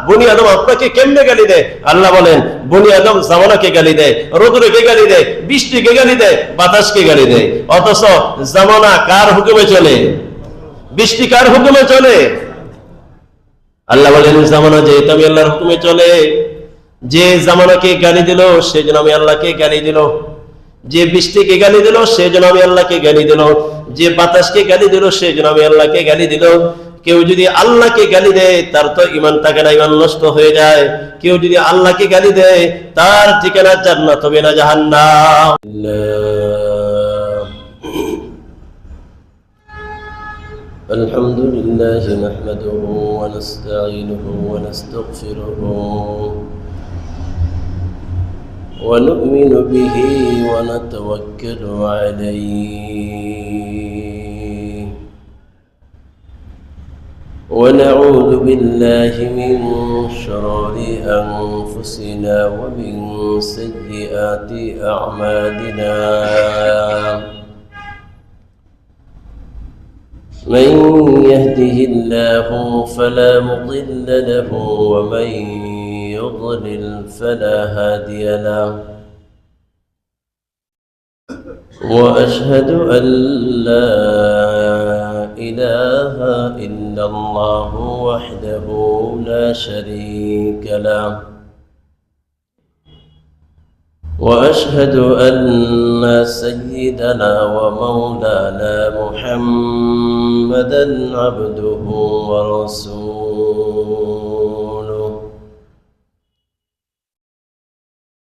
বনি আদম আপনাকে কেমনে গালি দেয়? আল্লাহ বলেন বনি আদম জামানাকে গালি দেয়, রোদ্রকে গালি দেয়, বৃষ্টিকে গালি দেয়, বাতাসকে গালি দেয়। অথচ জামানা কার হুকুমে চলে? বৃষ্টি কার হুকুমে চলে? আল্লাহ বলেন জামানা যেহেতু আমি আল্লাহর হুকুমে চলে, যে জামানাকে গালি দিল সেজন্য আমি আল্লাহকে গালি দিল, যে বৃষ্টিকে গালি দিল সেজন্য আমি আল্লাহকে গালি দিল, যে বাতাসকে গালি দিল সেজন্য আমি আল্লাহকে গালি দিল। কেউ যদি আল্লাহকে গালি দেয় তার তো ঈমান থাকে না, ঈমান নষ্ট হয়ে যায়। কেউ যদি আল্লাহকে গালি দেয় তার ঠিকানা জান্নাত হবে না জাহান্নাম। আলহামদুলিল্লাহ নাহমাদুহু ওয়া নাস্তাঈনুহু ওয়া নাস্তাগফিরুহু ওয়া নু'মিনু বিহি ওয়া নাতাওয়াক্কালু আলাইহি ونعوذ بالله من شرور أنفسنا ومن سيئات أعمالنا من يهده الله فلا مضل له ومن يضلل فلا هادي له وأشهد أن لا إله إلا الله وحده لا شريك له وأشهد أن سيدنا ومولانا محمدا عبده ورسوله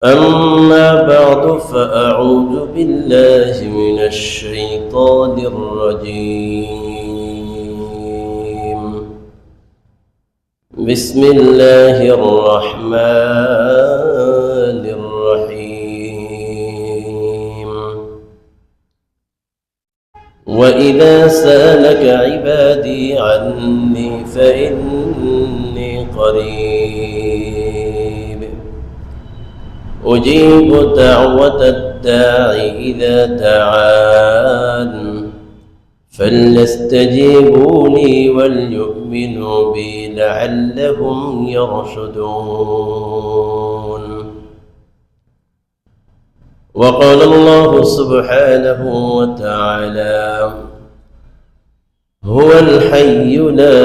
أما بعد فأعوذ بالله من الشيطان الرجيم بسم الله الرحمن الرحيم وإذا سألك عبادي عني فإني قريب أجيب دعوة الداع إذا دعان فليستجيبوا لي وليؤمنوا بي لعلهم يرشدون وقال الله سبحانه وتعالى هو الحي لا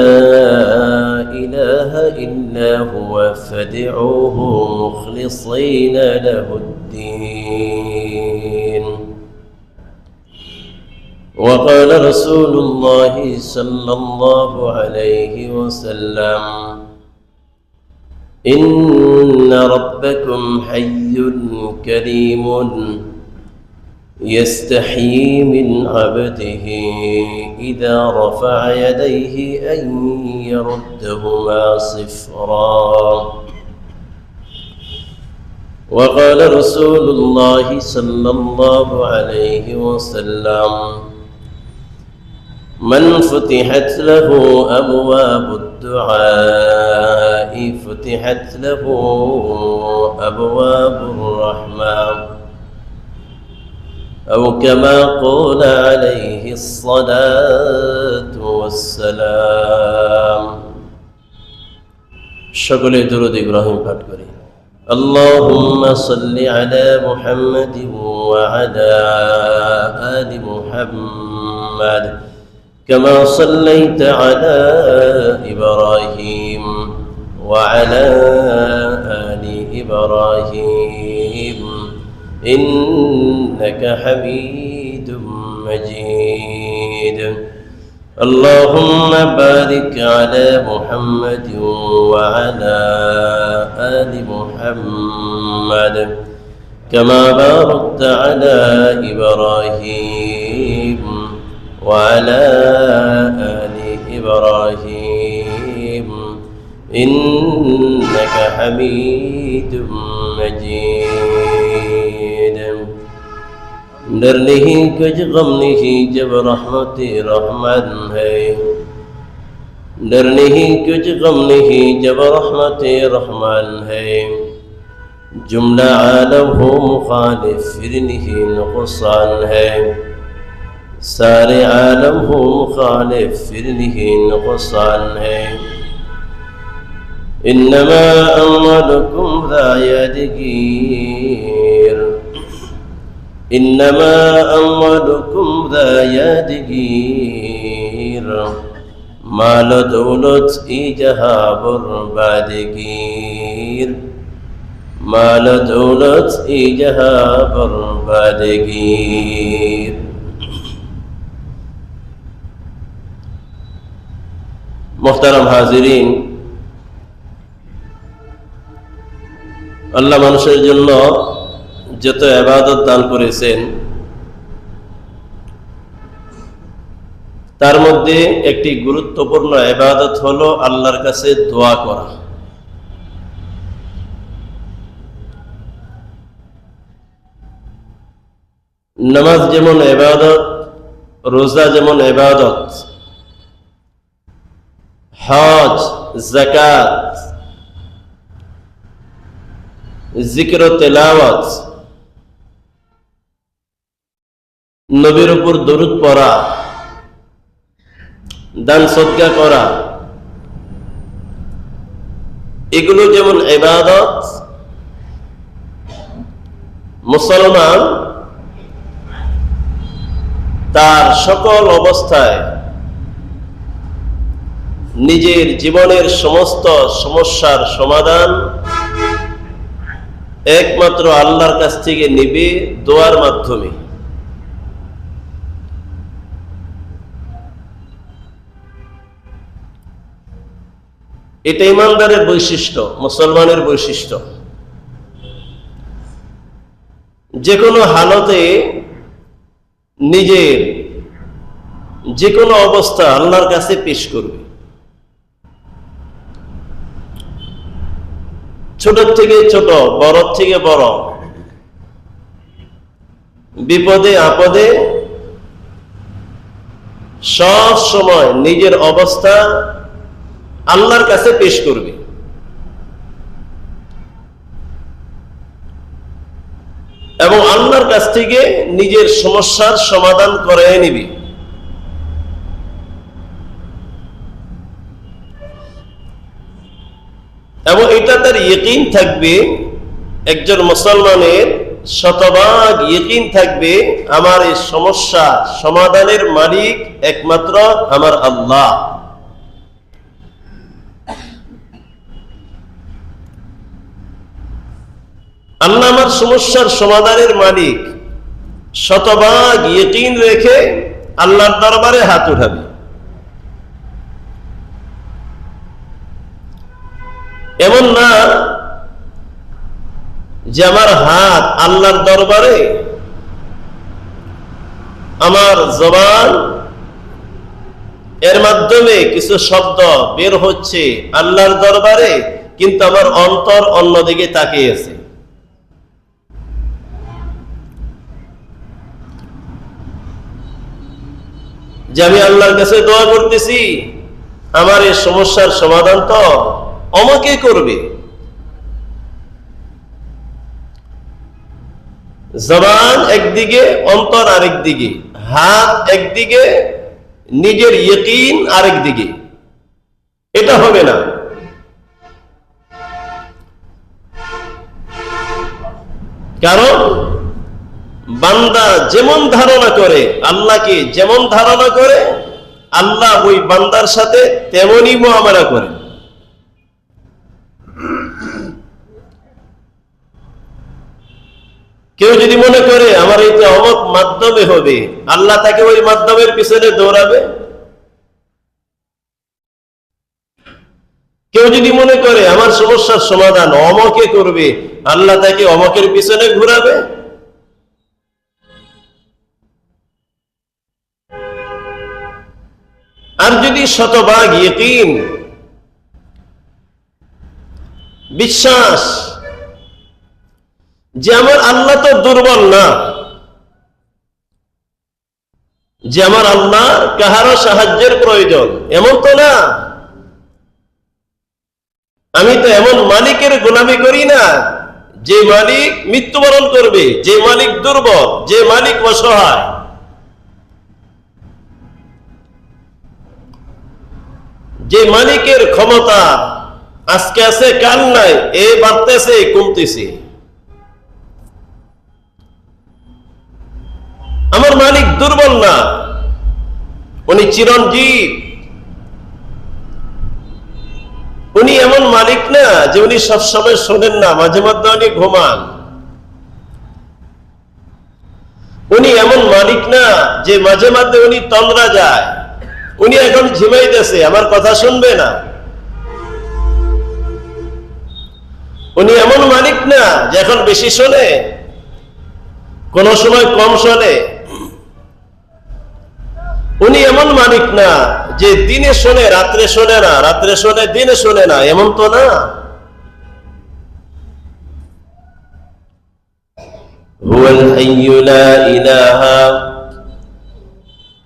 إله إلا هو فادعوه مخلصين له الدين وقال رسول الله صلى الله عليه وسلم إن ربكم حي كريم يستحيي من عبده إذا رفع يديه أن يردهما صفرا وقال رسول الله صلى الله عليه وسلم من فتحت له أبواب الدعاء فتحت له أبواب الرحمة أو كما قال عليه الصلاة والسلام شكل درود إبراهيم فاتكري اللهم صل على محمد وعلى آل محمد كما صليت على إبراهيم وعلى آل إبراهيم إنك حميد مجيد اللهم بارك على محمد وعلى آل محمد كما باركت على إبراهيم وعلى آل إبراهيم إنك حميد مجيد डर नहीं कुछ गम नहीं जब रहमत रहमान है डर नहीं कुछ गम नहीं जब रहमत रहमान है जुमला आलम हो मुखालिफ फिर नहीं नुकसान है सारे आलम हो मुखालिफ फिर नहीं नुकसान है إنما أموالكم ذايدكير إنما أموالكم ذايدكير মাল দৌলত ইজাহা বরবাদগীর মাল দৌলত ইজাহা বরবাদগীর। মুহতারাম হাজিরিন, আল্লাহ মানুষের জন্য যত ইবাদত দান করেছেন তার মধ্যে একটি গুরুত্বপূর্ণ ইবাদত হলো আল্লাহর কাছে দোয়া করা। নামাজ যেমন ইবাদত, রোজা যেমন ইবাদত, হজ, যাকাত, জিকির ও তেলাওয়াত, নবীর উপর দরুদ পড়া, দান সদকা করা, এগুলো যেমন ইবাদত, মুসলমান তার সকল অবস্থায় নিজের জীবনের সমস্ত সমস্যার সমাধান একমাত্র আল্লাহর কাছ থেকে নিবে দোয়ার মাধ্যমে। এটা ইমানদারের বৈশিষ্ট্য, মুসলমানের বৈশিষ্ট্য। যে কোনো হালতে নিজের যে কোনো অবস্থা আল্লাহর কাছে পেশ করবে। ছোট থেকে ছোট, বড় থেকে বড়, বিপদে আপদে সব সময় নিজের অবস্থা আল্লাহর কাছে পেশ করবে। এবং আল্লাহর কাছ থেকে নিজের সমস্যার সমাধান করে নিবে। এবং এটা তার ইয়কিন থাকবে, একজন মুসলমানের শতভাগ ইয়কিন থাকবে, আমার এই সমস্যা সমাধানের মালিক একমাত্র আমার আল্লাহ। আল্লাহ আমার সমস্যার সমাধানের মালিক, শতভাগ ইয়কিন রেখে আল্লাহর দরবারে হাত উঠাবে। এমন না যে আমার হাত আল্লাহর দরবারে, আমার জবান এর মাধ্যমে কিছু শব্দ বের হচ্ছে আল্লাহর দরবারে, কিন্তু আমার অন্তর অন্যদিকে তাকিয়ে আছে। যে আমি আল্লাহর কাছে দোয়া করতেছি, আমার এই সমস্যার সমাধান তো অমকে করবে। জবান একদিকে, অন্তর আরেক দিকে, হাত একদিকে, নিজের ইয়কিন আরেক দিকে, এটা হবে না। কারণ বান্দা যেমন ধারণা করে, আল্লাহকে যেমন ধারণা করে, আল্লাহ ওই বান্দার সাথে তেমনই মুআমালা করে। কেউ যদি মনে করে আমার এইটা অমুক মাধ্যমে হবে, আল্লাহ তাকে ওই মাধ্যমের পিছনে দৌড়াবে। কেউ যদি মনে করে আমার সমস্যার সমাধান অমকে করবে, আল্লাহ তাকে অমকের পিছনে ঘুরাবে। আর যদি শতভাগ ইয়কিন, বিশ্বাস যে আমার আল্লাহ তো দুর্বল না, যে আমার আল্লাহ কাহারও সাহায্যের প্রয়োজন, এমন তো না। আমি তো এমন মালিকের গোলামি করি না যে মালিক মৃত্যুবরণ করবে, যে মালিক দুর্বল, যে মালিক অসহায়। যে মালিকের ক্ষমতা আজকে আছে কাল নাই, এ বাড়তেছে কমতেছে। আমার মালিক দুর্বল না, উনি চিরঞ্জীব। উনি এমন মালিক না যে উনি সবসময় শোনেন না, মাঝে মধ্যে উনি ঘুমান। উনি এমন মালিক না যে মাঝে মাঝে উনি তন্দ্রা যায়, উনি এখন ঝিমাইতেছে, আমার কথা শুনবে না। উনি এমন মালিক না যে এখন বেশি শোনে, কোন সময় কম শোনে। উনি এমন মালিক না যে দিনে শোনে রাত্রে শোনে না, রাত্রে শোনে দিনে শোনে না, এমন তো না। হুয়াল হাইয়্যু লা ইলাহা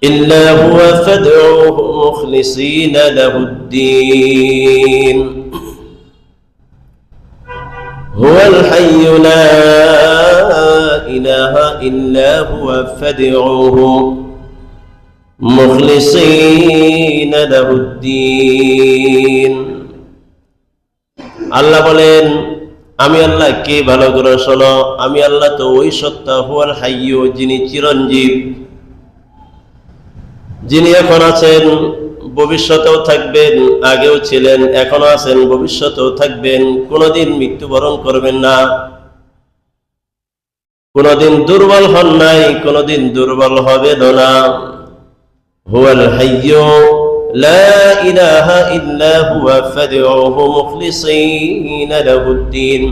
ইল্লা হুয়া ফাদউহু মুখলিসিনা লাহুদ-দীন। হুয়াল হাইয়্যু লা ইলাহা ইল্লা হুয়া ফাদউহু মুখলিসিনা লাহুদ-দীন। আল্লাহ বলেন, আমি আল্লাহ কে, ভালো করে শোনো, আমি আল্লাহ তো ওই সত্তা, হুয়াল হাইয়্যু, যিনি চিরঞ্জীব, যিনি এখন আছেন, ভবিষ্যতেও থাকবেন, আগেও ছিলেন, এখনো আছেন, ভবিষ্যতেও থাকবেন, কোনদিন মৃত্যুবরণ করবেন না, কোনদিন দুর্বল হন নাই, কোনদিন দুর্বল হবেন না। হুয়াল হাইয়্যু লা ইলাহা ইল্লা হুয়া ফাদউহু মুখলিসিনা লাহুদ-দীন।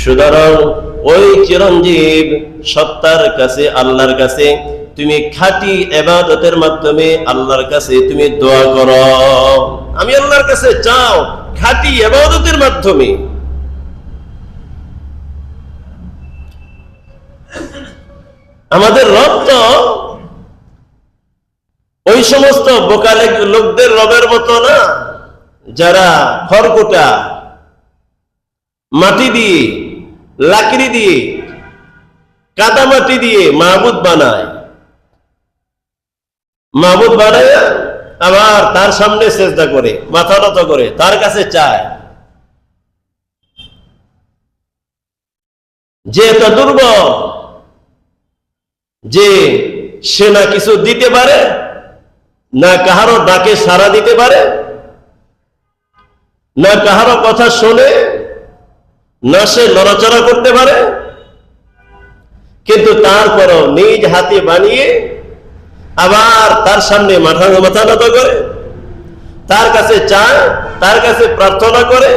সুতরাং ওই চিরঞ্জীব সত্তার কাছে, আল্লাহর কাছে তুমি খাঁটি ইবাদতের মাধ্যমে আল্লাহর কাছে তুমি দোয়া করো। আমি আল্লাহর কাছে চাও খাঁটি ইবাদতের মাধ্যমে। আমাদের রব তো ওই সমস্ত বোকালে লোকদের রবের মতো না যারা খড়কুটা, মাটি দিয়ে, লাকড়ি দিয়ে, কাদা মাটি দিয়ে মাবুদ বানায়। মাবুদ বানায় আবার তার সামনে সেজদা করে, মাথা নত করে, তার কাছে চায়। যে এত দুর্বল যে সে না কিছু দিতে পারে, না কাহারো ডাকে সাড়া দিতে পারে, না কাহারো কথা শোনে, না সে নড়াচড়া করতে পারে, কিন্তু তারপরও নিজ হাতে বানিয়ে আবার তার সামনে মাথা নত করে, তার কাছে চায়, তার কাছে প্রার্থনা করে।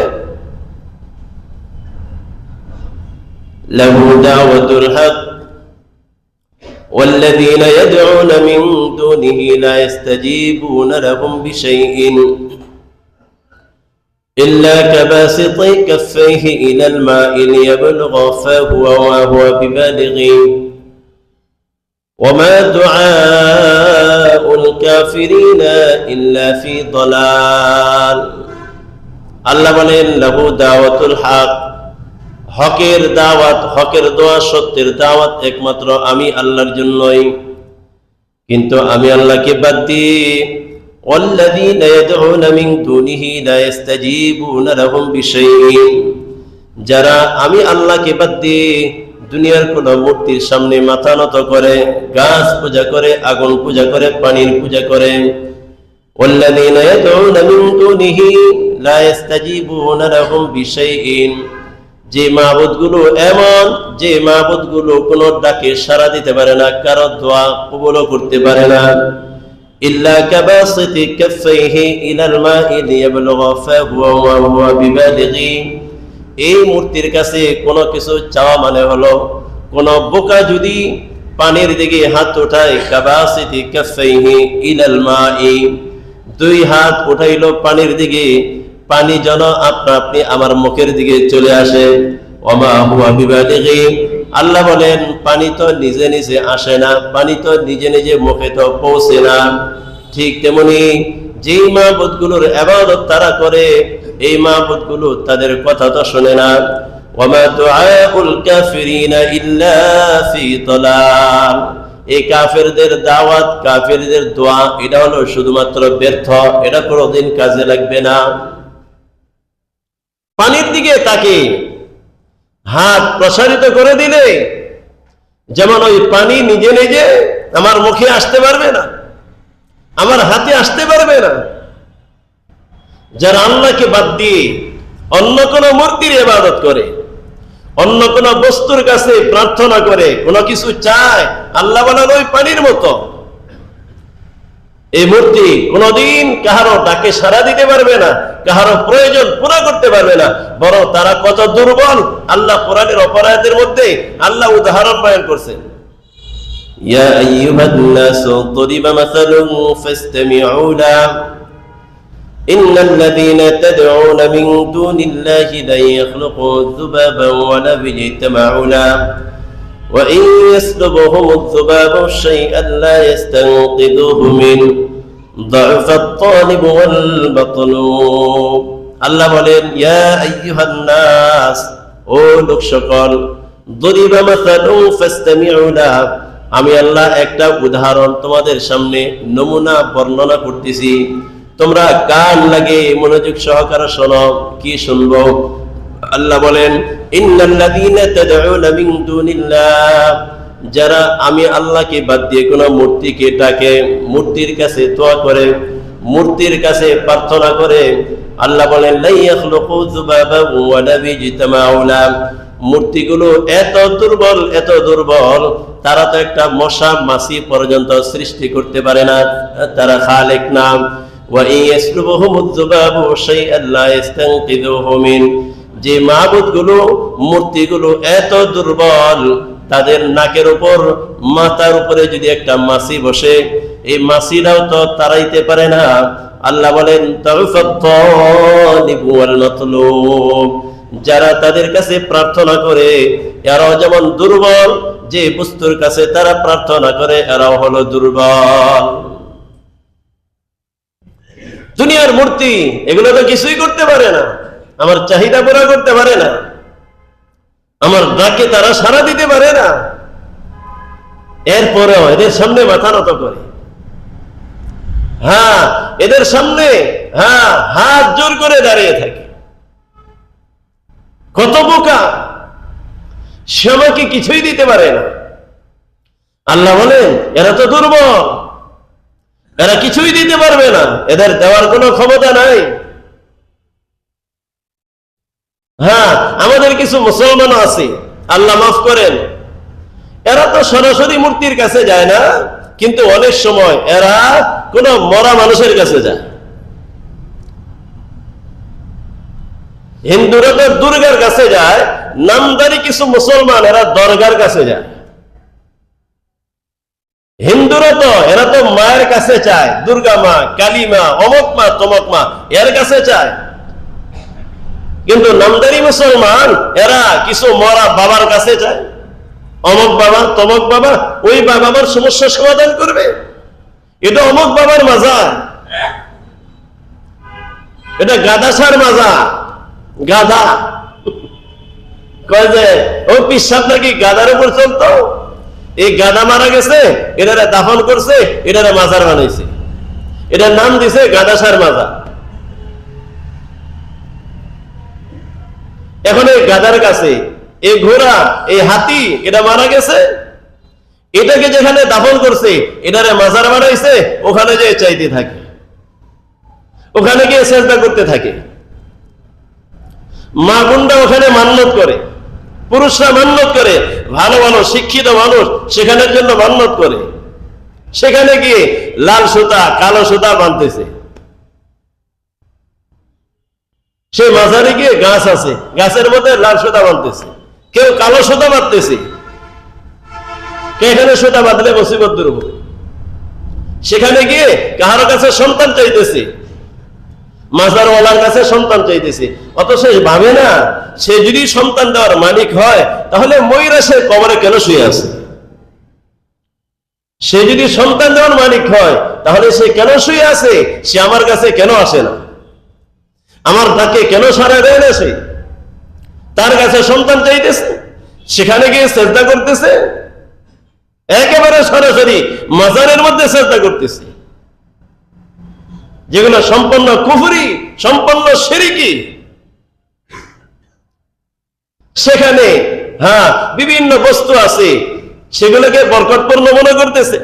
লাহু দাওয়াতুল হক والذين يدعون من دونه لا يستجيبون لهم بشيء إلا كباسط كفيه إلى الماء ليبلغ فاه وما هو ببالغه وما دعاء الكافرين إلا في ضلال। আল্লাহ বলেন, লাহু দাওয়াতুল হক, হকের দাওয়াত, হকের দোয়া, সত্যের দাওয়াত একমাত্র আমি আল্লাহর জন্যই। কিন্তু আমি আল্লাহকে বাদ দিয়ে ওয়াল্লাযীনা ইয়াদউনা মিন দুনিহি লা ইস্তাজীবুনা লাহুম বিশাইইন, যারা আমি আল্লাহকে বাদ দিয়ে দুনিয়ার কোন মূর্তির সামনে মাথা নত করে, গাছ পূজা করে, আগুন পূজা করে, পানির পূজা করে। ওয়াল্লাযীনা ইয়াদউনা মিন দুনিহি লা ইস্তাজীবুনা লাহুম বিশাইইন, যে মাবুদগুলো এমন, যে মাবুদগুলো কোন ডাকে সাড়া দিতে পারে না, কারো দোয়া কবুলও করতে পারে না। ইল্লা কাবাসিতি কাফাইহি ইলাল মা'i লিয়াবলুগা ফাহু ওয়া হুয়া বিবালিগি, এই মূর্তির কাছে কোনো কিছু চাওয়া মানে হলো, কোন বোকা যদি পানির দিকে হাত উঠায়, কাবাসিতি কাফাইহি ইলাল মা'i, দুই হাত উঠাইলো পানির দিকে, পানি যেন আপনা আপনি আমার মুখের দিকে চলে আসে। ওমা হুয়া বিবালিগি, আল্লাহ বলেন পানি তো নিজে নিজে আসে না, পানি তো নিজে নিজে মুখে তো পৌঁছে না। ঠিক তেমনি যেই মাবুদগুলোর ইবাদত তারা করে, এই মাবুদগুলো তাদের কথা তো শোনে না। ওমা দুআউল কাফিরিনা ইল্লা ফি দালাল, এই কাফেরদের দাওয়াত, কাফেরদের দোয়া, এটা হলো শুধুমাত্র ব্যর্থ, এটা কোনোদিন কাজে লাগবে না। পানির দিকে তাকে হাত প্রসারিত করে দিলে যেমন ওই পানি নিজে নিজে আমার মুখে আসতে পারবে না, আমার হাতে আসতে পারবে না। যারা আল্লাহকে বাদ দিয়ে অন্য কোন মূর্তির ইবাদত করে, অন্য কোন বস্তুর কাছে প্রার্থনা করে, কোনো কিছু চায়, আল্লাহ বলেন ওই পানির মতো। এই মূর্তি কোনদিন কাহারো ডাকে সাড়া দিতে পারবে না, কাহারো প্রয়োজন পুরো করতে পারবে না, বরং তারা কত দুর্বল আল্লাহ কোরআনের অপরাধের মধ্যে আল্লাহ উদাহরণ বয়ান করছেন। ইয়া আইয়ুহান নাস দরিবা মাসালুন ফাসতামিউ লা ইন্নাল্লাযীনা তাদউনা মিন দুনিল্লাহি লা ইয়াখলুকু যুবাবান ওয়া লা ইয়াজতামাউ লা ওয়া ইন ইয়াসলুবহুমুয যুবাবু শাইআন লা ইস্তানকিযুহু মিন দা'ফাত তালিব ওয়াল মাতলুব। আল্লাহ বলেন ইয়া আইয়ুহান নাস, ও লোক সকল, দরিবা মাসালুন ফাসতামিউ লা, আমি আল্লাহ একটা উদাহরণ তোমাদের সামনে নমুনা বর্ণনা করতেছি, তোমরা কান লাগে মনোযোগ সহকারে শোনো। কি শুনবো? আল্লাহ বলেন ইন্নাল্লাযীনা তাদউনা মিন দুনিল্লাহ, যারা আমি আল্লাহকে বাদ দিয়ে কোন মূর্তিকে ডাকে, মূর্তির কাছে দোয়া করে, মূর্তির কাছে প্রার্থনা করে, আল্লাহ বলেন লা ইয়াখলুকু যুবাবান ওয়া লা ইয়াজতামাউ লা, মূর্তিগুলো এত দুর্বল, এত দুর্বল, তারা তো একটা মশা মাছি পর্যন্ত সৃষ্টি করতে পারে না, তারা খালেক না। ওয়া ইয়াসলুবহুমুয যুবাবু শাইআন লা ইস্তানকিযুহু মিন, যে মাবুদগুলো, মূর্তিগুলো এত দুর্বল, তাদের নাকের উপর, মাথার উপরে যদি একটা মাছি বসে, এই মাছিরাও তো তাড়াইতে পারে না। আল্লাহ বলেন তাউফাত তালিব ওয়াল মাতলুব, যারা তাদের কাছে প্রার্থনা করে এরাও যেমন দুর্বল, যে বস্তুর কাছে তারা প্রার্থনা করে এরাও হলো দুর্বল। দুনিয়ার মূর্তি এগুলো তো কিছুই করতে পারে না, আমার চাহিদা পুরা করতে পারে না, আমার ডাকে তারা সাড়া দিতে পারে না, এরপরেও এদের সামনে মাথা নত করে, হ্যাঁ এদের সামনে হাত জোর করে দাঁড়িয়ে থাকে। কত বোকা, সে আমাকে কিছুই দিতে পারে না। আল্লাহ বলেন এরা তো দুর্বল, এরা কিছুই দিতে পারবে না, এদের দেওয়ার কোনো ক্ষমতা নাই। হ্যাঁ আমাদের কিছু মুসলমান আছে, আল্লাহ মাফ করেন, এরা তো সরাসরি মূর্তির কাছে যায় না, কিন্তু অনেক সময় এরা কোন মরা মানুষের কাছে যায়। হিন্দুরা তো দুর্গার কাছে যায়, নামদারি কিছু মুসলমান এরা দরগার কাছে যায়। হিন্দুরা তো এরা তো মায়ের কাছে চায়, দুর্গা মা, কালী মা, অমক মা, তমক মা, এর কাছে চায়। কিন্তু নামদারি মুসলমান এরা কিছু মরা বাবার কাছে যায়, অমক বাবা, তমক বাবা, ওই বাবার সমস্যা সমাধান করবে। এটা অমক বাবার মাজার, এটা গাদাসার মাজার। গাধা কয় যে ওই পিসাব নাকি গাধার উপর চলতো, এই গাধা মারা গেছে, এটারে দাফন করছে, এটারে মাজার বানাইছে, এটার নাম দিছে গাদাসার মাজার। এখন এই গাধার কাছে এই ঘোড়া, এই হাতি, এটা মারা গেছে, এটাকে যেখানে দাফন করছে, এটারে মাজার বানাইছে, ওখানে যে চাইতে থাকে, ওখানে গিয়ে সেজদা করতে থাকে। মা বোনরা ওখানে মান্নত করে, পুরুষরা মান্নত করে, ভালো ভালো শিক্ষিত মানুষ সেখানের জন্য মান্নত করে, সেখানে গিয়ে লাল সুতা, কালো সুতা বাঁধতেছে। সে মাজারে গিয়ে গাছ আছে, গাছের মধ্যে লাল সুতা বাঁধতেছে, কেউ কালো সুতা বাঁধতেছে, এখানে সুতা বাঁধলে মুসিবত দূর হবে। সেখানে গিয়ে কাহার কাছে সন্তান চাইতেছে, মাজারওয়ালার কাছে সন্তান চাইতেছে, অথচ ভাবে না সে যদি সন্তান দেওয়ার মালিক হয় তাহলে ময়রা সে কবরে কেন শুয়ে আছে? সে যদি সন্তান দেওয়ার মালিক হয় তাহলে সে কেন শুয়ে আছে? সে আমার কাছে কেন আসে না? আমার ডাকে কেন সাড়া দেয় না? সে তার কাছে সন্তান চাইতেছে, সেখানে গিয়ে সেজদা করতেছে, একেবারে সরাসরি মাজারের মধ্যে সেজদা করতেছে, যেগুলো সম্পূর্ণ কুফরি, সম্পূর্ণ শিরকি। সেখানে বিভিন্ন বস্তু আছে, সেগুলোকে বরকতপূর্ণ মনে করতেছে।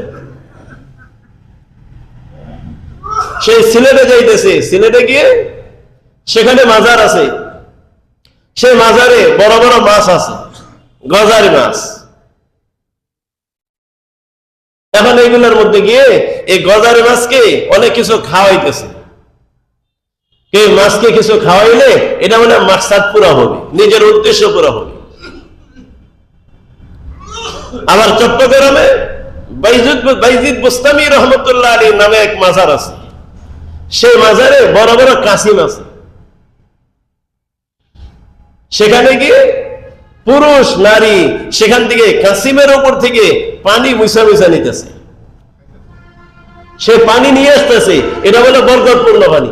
সেই সিলেটে যাইতেছে, সিলেটে গিয়ে সেখানে মাজার আছে, সেই মাজারে বড় বড় মাছ আছে, গজারি মাছ। এখন এইগুলোর মধ্যে গিয়ে এই গজারি মাছকে অনেক কিছু খাওয়াইতেছে। মাছকে কিছু খাওয়াইলে এটা মানে মাকসাদ পুরা হবে, নিজের উদ্দেশ্য পুরা হবে। আবার চট্টগ্রামে বাইজিদ বুস্তামি রহমতুল্লাহ আলী নামে এক মাজার আছে, সেই মাজারে বড় বড় কাসিম আছে। সেখানে গিয়ে পুরুষ নারী সেখান থেকে কাসিমের উপর থেকে পানি মুছা মুছা নিতেছে, সে পানি নিয়ে আসতেছে, এটা বলে বরকতপূর্ণ পানি।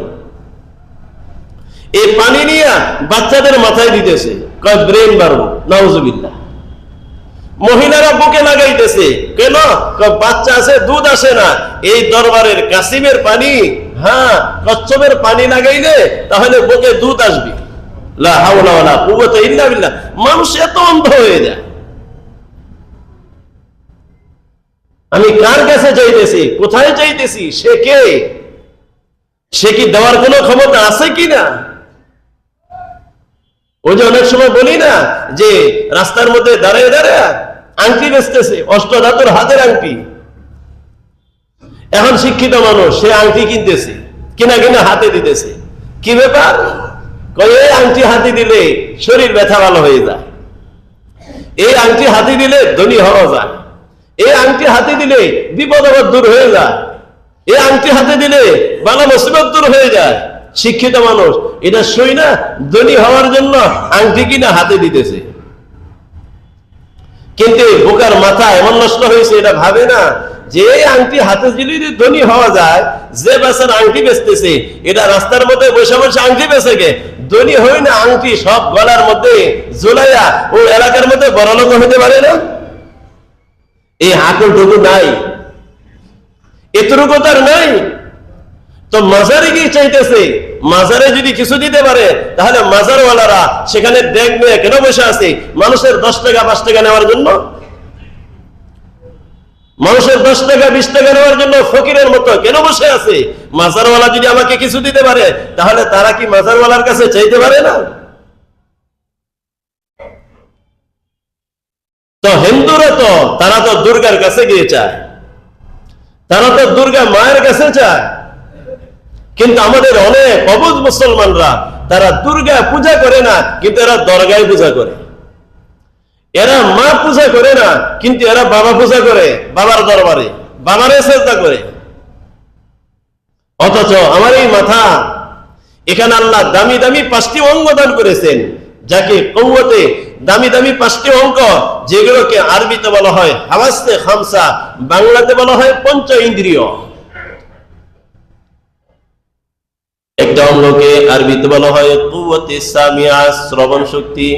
এই পানি নিয়ে বাচ্চাদের মাথায় দিতেছে, কয় ব্রেন বাড়বো, নাউজুবিল্লাহ। মহিলারা বুকে লাগাইতেছে, কেন? বাচ্চা আছে, দুধ আসে না। এই দরবারের কাসিমের পানি, কচ্ছপের পানি লাগাইলে তাহলে বুকে দুধ আসবে। লা হাওলা ওয়ালা কুওয়াতা ইল্লা বিল্লাহ। মানুষ এত অন্ধ হয়ে যায়। আমি কার কাছে চাইতেছি, কোথায় চাইতেছি, সে কে? সে কি দেওয়ার কোনো ক্ষমতা আছে কিনা? ওই যে অনেক সময় বলি না যে রাস্তার মধ্যে দাঁড়িয়ে দাঁড়িয়ে আংটি বেচতেছে, অষ্টধাতুর হাতের আংটি। এখন শিক্ষিত মানুষ, সে আংটি কিনতেছে, কিনা কিনা হাতে দিতেছে। কি ব্যাপার? এই আংটি হাতে দিলে শরীর ব্যথা ভালো হয়ে যায়, এই আংটি হাতে দিলে ধনী হওয়া যায়, এই আংটি হাতে দিলে বিপদ আপদ দূর হয়ে যায়, এই আংটি হাতে দিলে বালা মুসিবত দূর হয়ে যায়। শিক্ষিত মানুষ এটা শুই না ধনী হওয়ার জন্য আংটি কিনা হাতে দিতেছে। কিন্তু বোকার মাথা এমন নষ্ট হয়েছে, এটা ভাবে না যে আংটি হাতে দিলে ধনী হওয়া যায়। যে বেচার আংটি বেচতেছে, এটা রাস্তার মধ্যে বসে বসে আংটি বেচে গে ধনী হই না, আংটি সব গলার মধ্যে ঝুলাইয়া ও এলাকার মধ্যে বড়লোক হতে পারে না। এই হাকুলটুকু নাই, এতটুকু তার নাই। তো মাজারে গিয়ে চাইতেছে, মাজারে যদি কিছু দিতে পারে তাহলে মাজারওয়ালারা সেখানে দেখবে কেন বসে আছে? মানুষের 10 টাকা 5 টাকা নেওয়ার জন্য, মানুষের 10 টাকা 20 টাকা নেওয়ার জন্য ফকিরের মতো কেন বসে আছে? মাজারওয়ালা যদি আমাকে কিছু দিতে পারে তাহলে তারা কি মাজারওয়ালার কাছে চাইতে পারে না? তো হিন্দুরা তো তারা তো দুর্গার কাছে গিয়ে চায়, তারা তো দুর্গা মায়ের কাছে চায়। কিন্তু আমাদের অনেক অবুঝ মুসলমানরা তারা দুর্গা পূজা করে না, কিন্তু এরা দরগায় পূজা করে। এরা মা পূজা করে না, কিন্তু এরা বাবা পূজা করে, বাবার দরবারে বাবারে সেজদা করে। অথচ আমার এই মাথা, এখানে আল্লাহ দামি দামি 5টি অঙ্গ দান করেছেন, যাকে কওয়াতে দামি দামি 5টি অঙ্গ, যেগুলোকে আরবিতে বলা হয় হাওয়াসে খামসা, বাংলাতে বলা হয় পঞ্চ ইন্দ্রিয়। একটা অঙ্গকে আরবিতে বলা হয় কুওয়াতে সামিয়া, শ্রবণ শক্তি।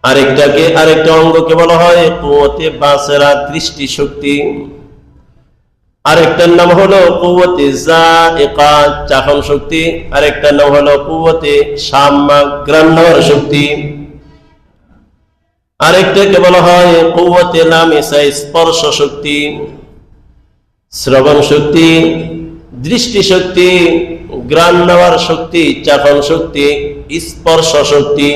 আরেকটা অঙ্গকে বলা হয় কুওয়াতে বাসরা, দৃষ্টি শক্তি। আরেকটার নাম হলো কুওয়াতে যায়েকা, চাখন শক্তি। আরেকটার নাম হলো কুওয়াতে শাম্মা, ঘ্রাণ নেওয়ার শক্তি। আরেকটাকে বলা হয় কুওয়াতে লামিসা, স্পর্শ শক্তি। শ্রবণ শক্তি, দৃষ্টি শক্তি, ঘ্রাণ নেওয়ার শক্তি, চাখন শক্তি, স্পর্শ শক্তি।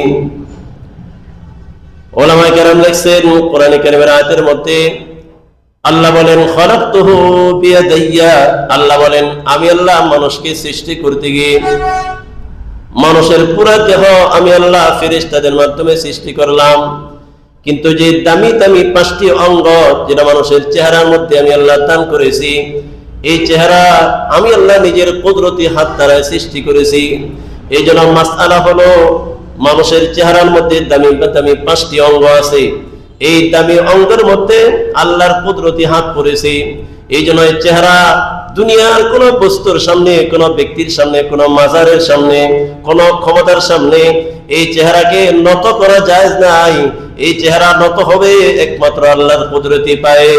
ওলামায়ে কেরাম লিখছেন, কোরআনে কারীমের আয়াতের মধ্যে আল্লাহ বলেন খালাকতুহু বিয়াদাইয়া, আল্লাহ বলেন আমি আল্লাহ মানুষকে সৃষ্টি করতে গিয়ে মানুষের পুরো দেহ আমি আল্লাহ ফেরেশতাদের মাধ্যমে সৃষ্টি করলাম। কিন্তু যে দামি দামি 5টি অঙ্গ যেটা মানুষের চেহারার মধ্যে আমি আল্লাহ দান করেছি, এই চেহারা আমি আল্লাহ নিজের কুদরতি হাত দ্বারা সৃষ্টি করেছি। এই জন্য মাসআলা হলো মানুষের চেহারার মধ্যে দামি দামি 5টি অঙ্গ আছে, এই দামি অঙ্গের মধ্যে আল্লাহর কুদরতি হাত পড়েছে। এই জন্য এই চেহারা দুনিয়ার কোন বস্তুর সামনে, কোন ব্যক্তির সামনে, কোন মাজারের সামনে, কোন ক্ষমতার সামনে এই চেহারাকে নত করা যায় নাই। এই চেহারা নত হবে একমাত্র আল্লাহর কুদরতি পায়ে।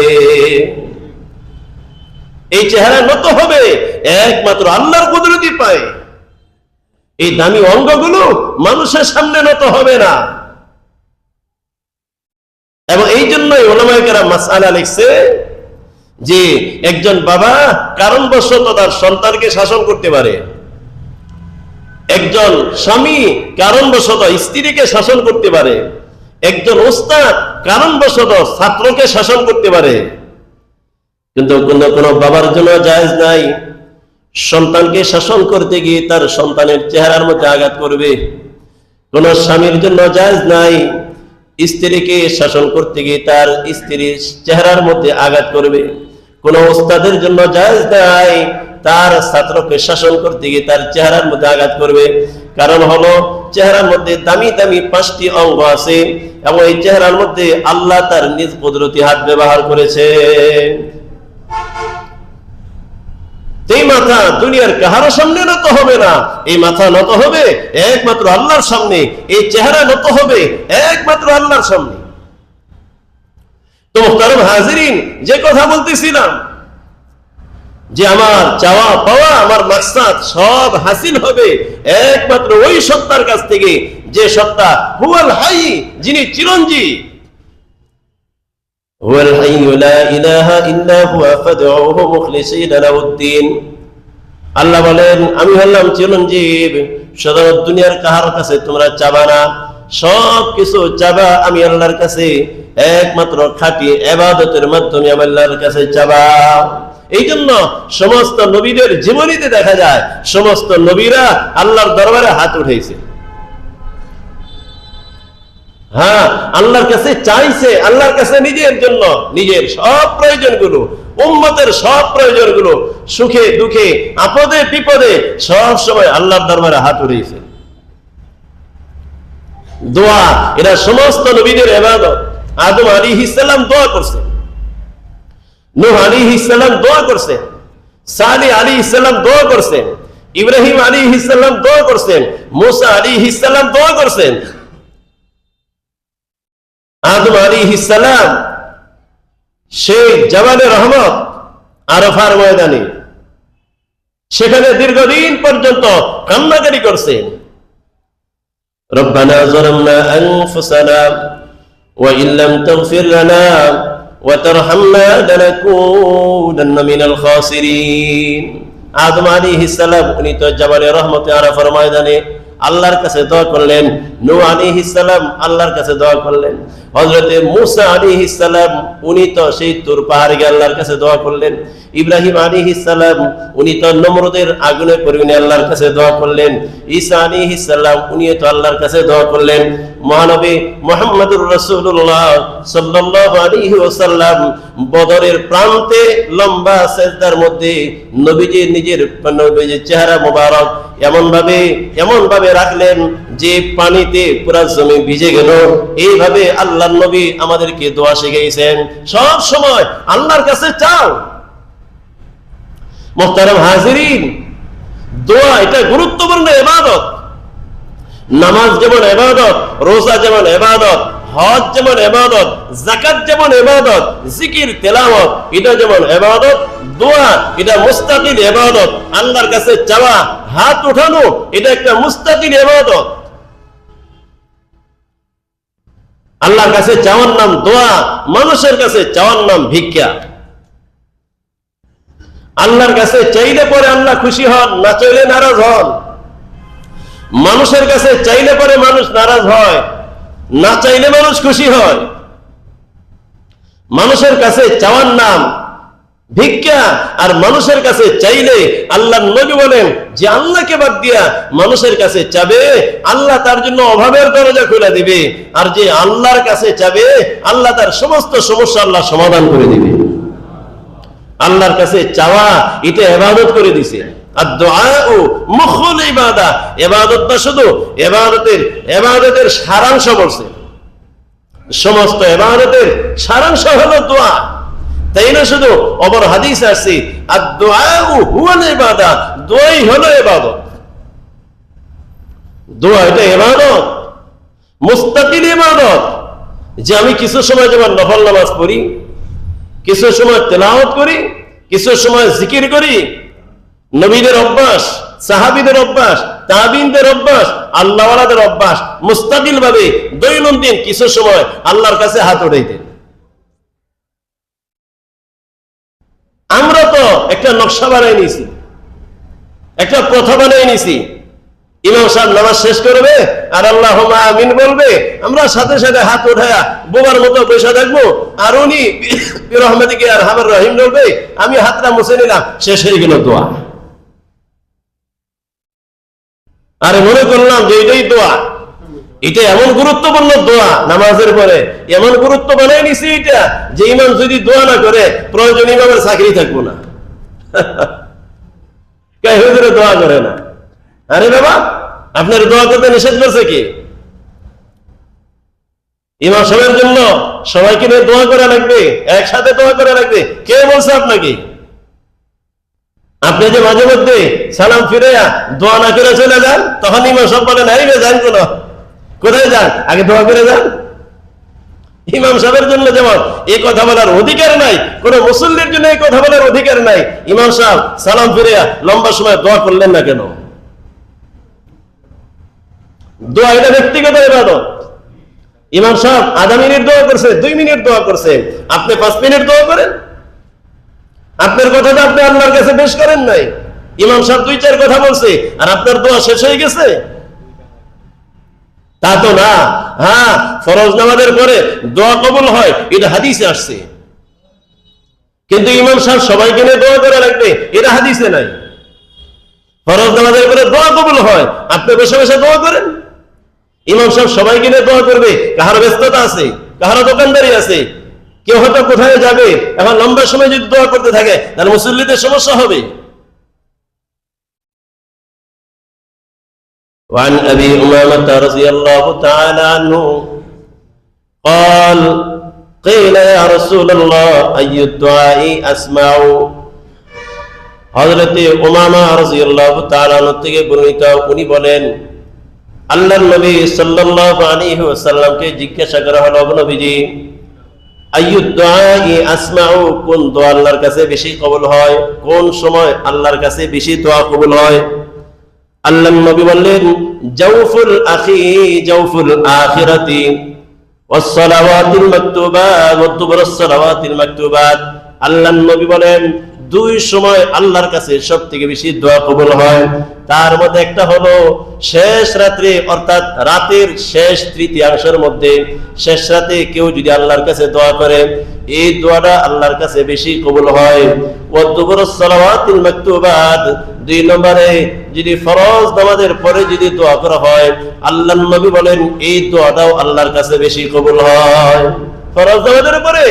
এই চেহারা নত হবে একমাত্র আল্লাহর কুদরতি পায়ে। এই দামি অঙ্গগুলো মানুষের সামনে নত হবে না। এবং এই জন্যই উলামায়ে কেরাম মাসআলা লিখছে যে একজন বাবা কারণবশত তার সন্তানকে শাসন করতে পারে, একজন স্বামী কারণবশত স্ত্রীকে শাসন করতে পারে, একজন ওস্তাদ কারণবশত ছাত্রকে শাসন করতে পারে। কিন্তু কোন বাবার জন্য জায়েজ নাই সন্তানকে শাসন করতে গিয়ে তার সন্তানের চেহারার মধ্যে আঘাত করবে। কোন স্বামীর জন্য জায়েজ নাই স্ত্রীকে শাসন করতে গিয়ে তার স্ত্রীর চেহারার মধ্যে আঘাত করবে। কোন ওস্তাদের জন্য জায়েজ নাই তার ছাত্রকে শাসন করতে গিয়ে তার চেহারার মধ্যে আঘাত করবে। কারণ হলো চেহারার মধ্যে দামি দামি 5টি অঙ্গ আছে এবং এই চেহারার মধ্যে আল্লাহ তার নিজ কুদরতি হাত ব্যবহার করেছে। এই মাথা দুনিয়ার কাহারো সামনে নত হবে না, এই মাথা নত হবে একমাত্র আল্লাহর সামনে, এই চেহারা নত হবে একমাত্র আল্লাহর সামনে। তো মুহতারাম হাজিরিন, যে কথা বলতেছিলাম যে আমার চাওয়া পাওয়া আমার মাকসাদ সব হাসিল হবে একমাত্র ওই সত্তার কাছ থেকে যে সত্তা হুয়াল হাই, যিনি চিরঞ্জীব। হুয়াল হাইয়্যু লা ইলাহা ইল্লা হুয়া ফাদউহু মুখলিসিনা লাহুদ্দিন। আল্লাহ বলেন আমি হলাম চিরঞ্জীব, সাধারণ দুনিয়ার কাহার কাছে তোমরা চাবা না, সব কিছু চাবা আমি আল্লাহর কাছে, একমাত্র খাঁটি ইবাদতের মাধ্যমে আমি আল্লাহর কাছে চাবা। এই জন্য সমস্ত নবীদের জীবনীতে দেখা যায় সমস্ত নবীরা আল্লাহর দরবারে হাত উঠাইছে, হ্যাঁ আল্লাহর কাছে চাইছে, আল্লাহর কাছে নিজের জন্য নিজের সব প্রয়োজনগুলো, উম্মতের সব প্রয়োজনগুলো, সুখে দুঃখে আপদে বিপদে সব সময় আল্লাহর দরবারে হাত উঠাইছে। দোয়া এরা সমস্ত নবীদের ইবাদত। আদম আলাইহিস সালাম দোয়া করছেন, নূহ আলাইহিস সালাম দোয়া করছেন, সালেহ আলাইহিস সালাম দোয়া করছেন, ইব্রাহিম আলাইহিস সালাম দোয়া করছেন, মুসা আলাইহিস সালাম দোয়া করছেন। আদম আলাইহিস সালাম সেই জাবালে রহমত আরাফার ময়দানে সেখানে দীর্ঘদিন পর্যন্ত কান্নাকাটি করছেন। রব্বানা যালামনা আনফুসানা ওয়া ইল্লাম তাগফির লানা ওয়া তারহামনা লানাকুনান্না মিনাল খাসিরিন। আদম আলাইহিস সালাম উনি তো জাবালে রহমতে আরাফার ময়দানে আল্লাহর কাছে দোয়া করলেন, নূহ আলাইহিস সালাম আল্লাহর কাছে দোয়া করলেন, হযরতে মূসা আলাইহিস সালাম উনি তো সেই তুর পাহাড়ে গিয়ে আল্লাহর কাছে দোয়া করলেন, ইব্রাহিম আলাইহিস সালাম উনি তো নমরুদের আগুনে পড়ে আল্লাহর কাছে দোয়া করলেন, ঈসা আলাইহিস সালাম উনি তো আল্লাহর কাছে দোয়া করলেন। মহানবী মুহাম্মদুর রাসূলুল্লাহ সাল্লাল্লাহু আলাইহি ওয়াসাল্লাম বদরের প্রান্তে লম্বা সিজদার মধ্যে নবীজি নিজের চেহারা মোবারক এমন ভাবে রাখলেন যে পানিতে পুরা জমি ভিজে গেল। এইভাবে আল্লাহর নবী আমাদেরকে দোয়া শিখিয়েছেন, সব সময় আল্লাহর কাছে চাও। মুহতারাম হাজিরিন, দোয়া এটা গুরুত্বপূর্ণ ইবাদত। নামাজ যেমন ইবাদত, রোজা যেমন ইবাদত, হজ যেমন ইবাদত, যাকাত যেমন ইবাদত, জিকির তেলাওয়াত এটা যেমন ইবাদত, দোয়া এটা মুস্তাকিল ইবাদত। আল্লাহর কাছে চাওয়া, হাত উঠানো এটা একটা মুস্তাকিল ইবাদত। আল্লাহর কাছে চাওয়ার নাম দোয়া, মানুষের কাছে চাওয়ার নাম ভিক্ষা। আল্লাহর কাছে চাইলে পরে আল্লাহ খুশি হন, না চাইলে নারাজ হন। মানুষের কাছে চাইলে পরে মানুষ নারাজ হয়, না চাইলে মানুষ খুশি হয়। মানুষের কাছে চাওয়ার নাম ভিক্ষা, আর মানুষের কাছে চাইলে আল্লাহর নবী বলেন যে আল্লাহকে বাদ দিয়া মানুষের কাছে চাবে আল্লাহ তার জন্য অভাবের দরজা খুলে দিবে, আর যে আল্লাহর কাছে চাবে আল্লাহ তার সমস্ত সমস্যা আল্লাহ সমাধান করে দিবে। আল্লাহর কাছে চাওয়া এটা ইবাদত করে দিছে। আর দুআউ মুখুল ইবাদা, ইবাদত না শুধু ইবাদতের সারাংশ বলছে, সমস্ত ইবাদতের সারাংশ হলো দোয়া। তাই না শুধু অপর হাদিস আছে আর দুআউ হুয়াল ইবাদা, দোয়াই হলো ইবাদত। দোয়া এটা ইবাদত, মুস্তাকিল ইবাদত। যে আমি কিছু সময় যেমন নফল নামাজ পড়ি, কিছু সময় তেলাওয়াত করি, কিছু সময় জিকির করি, নবীদের অভ্যাস, সাহাবীদের অভ্যাস, তাবিনদের অভ্যাস, আল্লাহওয়ালাদের অভ্যাস, মুস্তাকিল ভাবে দৈনন্দিন কিছু সময় আল্লাহর কাছে হাত উঠাইতেন। আমরা তো একটা নকশা বানাই নিয়েছি, একটা প্রথা বানাই নিয়েছি। ইমাম সাহেব নামাজ শেষ করবে আর আল্লাহুম্মা আমিন বলবে, আমরা সাথে সাথে হাত উঠায়া বোবার মতো বসে থাকবো, আর উনি বিরহমাতিকে আর হামার রহিম বলবে, আমি হাতটা মুছে নিলাম, শেষ হয়ে গেল দোয়া। আরে মনে করলাম যে এটাই দোয়া, এটা এমন গুরুত্বপূর্ণ দোয়া নামাজের পরে, এমন গুরুত্ব বানাই নিছি এটা যে ইমাম যদি দোয়া না করে প্রয়োজন ইমামের চাকরি থাকবো না। কে হুজুরে দোয়া করে না? আরে বাবা, আপনার দোয়া করতে নিষেধ করছে কি? ইমাম সাহেবের জন্য সবাইকে নিয়ে দোয়া করা লাগবে, একসাথে দোয়া করা লাগবে, কে বলছে আপনাকে? আপনি যে মাঝে মধ্যে সালাম ফিরে দোয়া না করে চলে যান, তখন ইমাম সাহেব বলেন এই যান, কোন কোথায় যান, আগে দোয়া করে যান। ইমাম সাহেবের জন্য যেমন এই কথা বলার অধিকার নাই, কোন মুসল্লির জন্য এই কথা বলার অধিকার নাই। ইমাম সাহেব সালাম ফিরে লম্বা সময় দোয়া করলেন না কেন? দোয়া এটা ব্যক্তিগত ইবাদত। ইমাম সাহেব আধা মিনিট দোয়া করছে, 2 মিনিট দোয়া করছে, আপনি 5 মিনিট দোয়া করেন। আপনার কথাটা আপনি আল্লাহর কাছে পেশ করেন নাই, ইমাম সাহেব 2-4 কথা বলছে আর আপনার দোয়া শেষ হয়ে গেছে, তা তো না। হ্যাঁ, ফরজ নামাজের পরে দোয়া কবুল হয়, এটা হাদিসে আসছে, কিন্তু ইমাম সাহেব সবাইকে নিয়ে দোয়া করা লাগবে, এটা হাদিসে নাই। ফরজ নামাজের পরে দোয়া কবুল হয়, আপনি বসে বসে দোয়া করেন। ইমাম সাহেব সবাইকে নিয়ে দোয়া করবে, কাহার ব্যস্ততা আছে, কাহার দোকানদারি আছে, কেউ হয়তো কোথায় যাবে, এখন লম্বা সময় যদি দোয়া করতে থাকে তাহলে মুসল্লিদের সমস্যা হবে। وعن أبي أمامة رضي الله تعالى عنه قال قيل يا رسول الله أي الدعاء أسمع। হযরত উমামা রাদিয়াল্লাহু তাআলা থেকে বর্ণিত, উনি বলেন আল্লাহর নবী সাল্লাল্লাহু আলাইহি ওয়াসাল্লামকে জিজ্ঞাসা করা হলো, নবীজি আইয়ুদ দুআই আসমাউ, কোন দোয়া আল্লাহর কাছে বেশি কবুল হয়, কোন সময় আল্লাহর কাছে বেশি দোয়া কবুল হয়? আল্লাহর নবী বললেন জাওফুল আখি জাওফুল আখিরাতি ওয়াস সালাওয়াতিল মাকতুবাত ওয়া দুবুরুস সালাওয়াতিল মাকতুবাত। আল্লাহর নবী বলেন 2 সময় আল্লাহর কাছে সবথেকে বেশি দোয়া কবুল হয়, তার মধ্যে একটা হলো শেষ রাত্রে, অর্থাৎ রাতের শেষ তৃতীয়াংশের মধ্যে, শেষ রাতে কেউ যদি আল্লাহর কাছে দোয়া করে, এই দোয়াটা আল্লাহর কাছে বেশি কবুল হয়। ওয়া দুবুরুস সালাওয়াতিল মাকতুবাত, 2 নম্বরে যদি ফরজ নামাজের পরে যদি দোয়া করা হয়, আল্লাহর নবী বলেন এই দোয়াটাও আল্লাহর কাছে বেশি কবুল হয়। ফরজ নামাজের পরে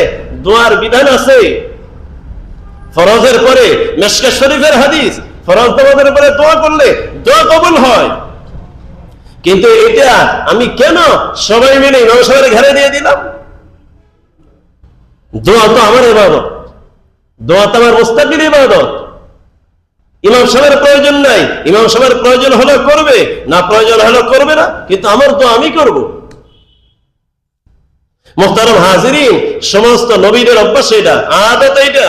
দোয়ার বিধান আছে, ফরজের পরে মিশকাত শরীফের হাদিস, ফরজ নামাজের পরে দোয়া করলে দোয়া কবুল হয়। কিন্তু এটা আমি কেন সবাই মিলে ইমাম সাহেবের ঘরে দিয়ে দিলাম? দোয়া তো আমার ইবাদত, দোয়া তো আমার মুস্তাকিল ইবাদত। ইমাম সাহেবের প্রয়োজন নাই, ইমাম সাহেবের প্রয়োজন হলে করবে, না প্রয়োজন হলে করবে না, কিন্তু আমার দোয়া আমি করব। মুহতারাম হাজিরিন, সমস্ত নবীদের অভ্যাস এটা, আদত এটা,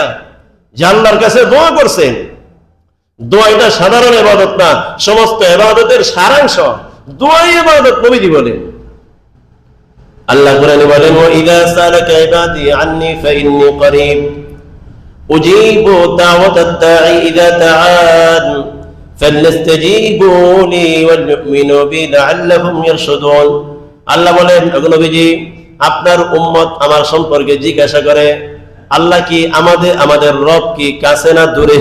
যে আল্লাহর কাছে দোয়া করছেন। দোয়া এটা সাধারণ ইবাদত না, সমস্ত ইবাদতের সারাংশ দোয়াই ইবাদত। নবীজি বলেন, আল্লাহ কোরআনে বলেন ওয়া ইযা সালাকা ইবাদি আন্নী ফাইন্নী করিব উজিবু দাওয়াতাদ দাঈ ইযা দাআন ফালইস্তাজিবু লি ওয়াল ইউমিনু বি লাআল্লাহুম ইয়ারশুদুন। আল্লাহ বলেন, ওগো নবীজি, আপনার উম্মত আমার সম্পর্কে জিজ্ঞাসা করে আল্লাহ কি আমাদের রব কি কাছে না দূরে?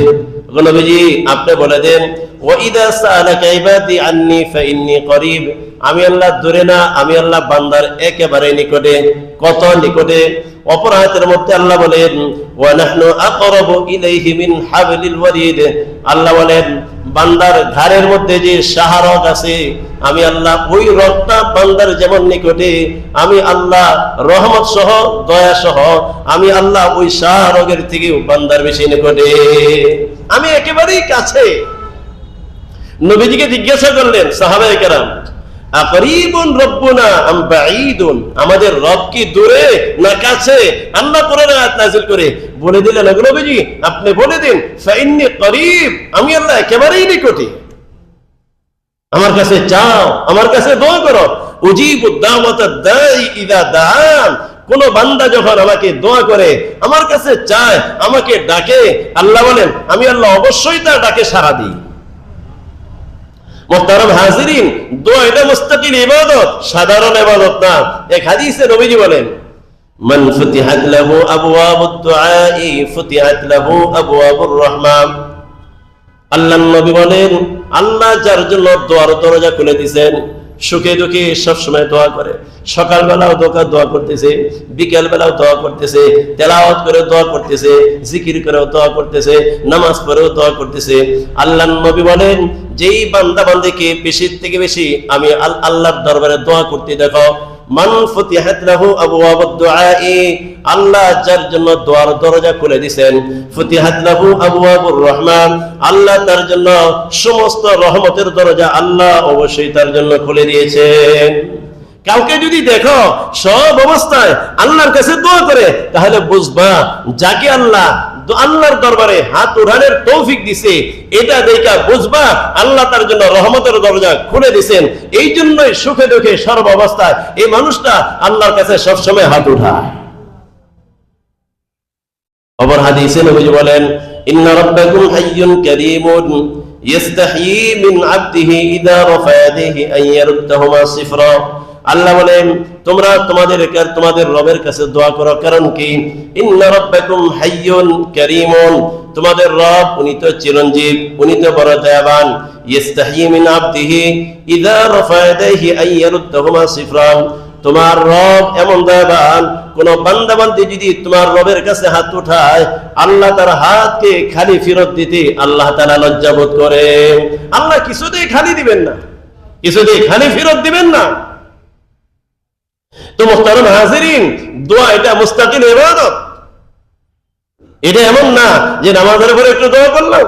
ওগো নবীজি আপনি বলে দেন ওয়া ইযা সালাকা ইবাদি আন্নী ফাইন্নী করিব, আমি আল্লাহ দূরে না, আমি আল্লাহ বান্দার একেবারে নিকটে। কত নিকটে? অপর আয়াতের মধ্যে আল্লাহ বলেন ওয়া নাহনু আকরাবু ইলাইহি মিন হাবলিল ওয়ারিদ। আল্লাহ বলেন বান্দার ঘাড়ের মধ্যে যে শাহরগ আছে, আমি আল্লাহ ওই রগটা বান্দার যেমন নিকটে, আমি আল্লাহ রহমত সহ দয়া সহ আমি আল্লাহ ওই শাহরগের থেকেও বান্দার বেশি নিকটে, আমি একেবারেই কাছে। নবীজিকে জিজ্ঞাসা করলেন সাহাবায়ে কেরাম, আকরিবুন রব্বুনা আম বাঈদুন, আমাদের রব কি দূরে না কাছে? আল্লাহ কোরআনে আয়াত নাযিল করে বলে দিলেন, নবীজি আপনি বলে দিন ফাইন্নী করিব, আমি আল্লাহ একেবারেই নিকটে। আমার কাছে চাও, আমার কাছে দোয়া করো। উজিবু দাওয়াতাদ দাঈ ইযা দাআন, কোন বান্দা যখন আমাকে দোয়া করে, আমার কাছে চায়, আমাকে ডাকে, আল্লাহ বলেন আমি আল্লাহ অবশ্যই তার ডাকে সাড়া দিই। মুহতারাম হাজিরিন, দোয়া এটা মুস্তাকিল ইবাদত, সাধারণ ইবাদত না। এক হাদিসে নবীজি বলেন, মান ফুতিহাত লাহু আবওয়াবুদ দুআই ফুতিহাত লাহু আবওয়াবুর রাহমান। আল্লাহর নবী বলেন, আল্লাহ যার জন্য দোয়ার দরজা খুলে দিয়েছেন, সুখে দুঃখে সবসময় দোয়া করে, সকালবেলাও দোয়া করতেছে, বিকেল বেলাও দোয়া করতেছে, তেলাওয়াত করে দোয়া করতেছে, জিকির করেও দোয়া করতেছে, নামাজ পড়েও দোয়া করতেছে। আল্লাহর নবী বলেন, যেই বান্দা বান্দিকে বেশি থেকে বেশি আমি আল্লাহর দরবারে দোয়া করতে দেখো, মান ফুতিহাত লাহু আবওয়াবুদ দুআই, আল্লাহ যার জন্য দোয়ার দরজা খুলে দিবেন, ফুতিহাত লাহু আবওয়াবুর রহমান, আল্লাহ তার জন্য সমস্ত রহমতের দরজা আল্লাহ অবশ্যই তার জন্য খুলে দিয়েছেন। কাউকে যদি দেখো সব অবস্থায় আল্লাহর কাছে দোয়া করে, তাহলে বুঝবা যাকে আল্লাহর দরবারে হাত উঠানোর তৌফিক দিছে, এটা দেখা বুঝবা আল্লাহ তার জন্য রহমতের দরজা খুলে দিয়েছেন। এই জন্যই সুখে দুঃখে সর্ব অবস্থায় এই মানুষটা আল্লাহর কাছে সবসময় হাত উঠায়। অপর হাদিসে নবীজি বলেন, ইন্না রাব্বাকুম হাইয়ুন কারীমুন ইস্তাহয়ী মিন আবদিহি ইযা রাফা ইয়াদাইহি আন ইয়ারুদ্দাহুমা সিফরা। আল্লাহ বলেন, তোমরা তোমাদের রবের কাছে দোয়া করো, কারণ কি, ইন্না রাব্বাকুম হাইয়ুন কারীমুন, তোমাদের রব উনি তো চিরঞ্জীব, উনি তো বড় দয়াবান। ইস্তাহয়ী মিন আবদিহি ইযা রাফা ইয়াদাইহি আন ইয়ারুদ্দাহুমা সিফরা, তোমার রব এমন দয়াবান, কোন বান্দা বান্দি যদি তোমার রবের কাছে হাত উঠায়, আল্লাহ তার হাতকে খালি ফেরত দিতে আল্লাহ তাআলা লজ্জাবোধ করে। আল্লাহ কিছুতেই খালি দিবেন না, কিছুতেই খালি ফেরত দিবেন না। তো মুহতারাম হাজিরিন, দোয়া এটা মুস্তাকিল ইবাদত। এটা এমন না যে নামাজের পরে একটু দোয়া করলাম,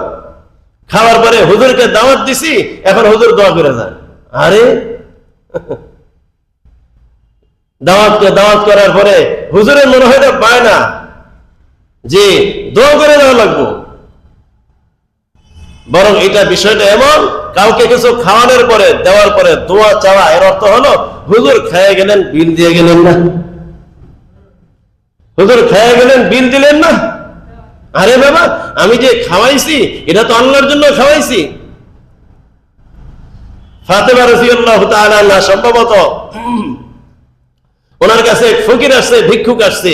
খাওয়ার পরে হুজুরকে দাওয়াত দিছি, এখন হুজুর দোয়া করে যান। আরে দাওয়াত করার পরে হুজুরের মনে হয় পায় না যে দোয়া করে দেওয়া লাগবো, বরং এটা বিষয়টা এমন, কাউকে কিছু খাওয়ানোর পরে দেওয়ার পরে দোয়া চাওয়া, এর অর্থ হলো হুজুর খেয়ে গেলেন, বিল দিয়ে গেলেন না, হুজুর খেয়ে গেলেন, বিল দিলেন না। আরে বাবা, আমি যে খাওয়াইছি এটা তো আল্লাহর জন্য খাওয়াইছি। ফাতেমা রাদিয়াল্লাহু তাআলা আনহা সম্ভবত ওনার কাছে ফকির আসছে, ভিক্ষুক আসছে,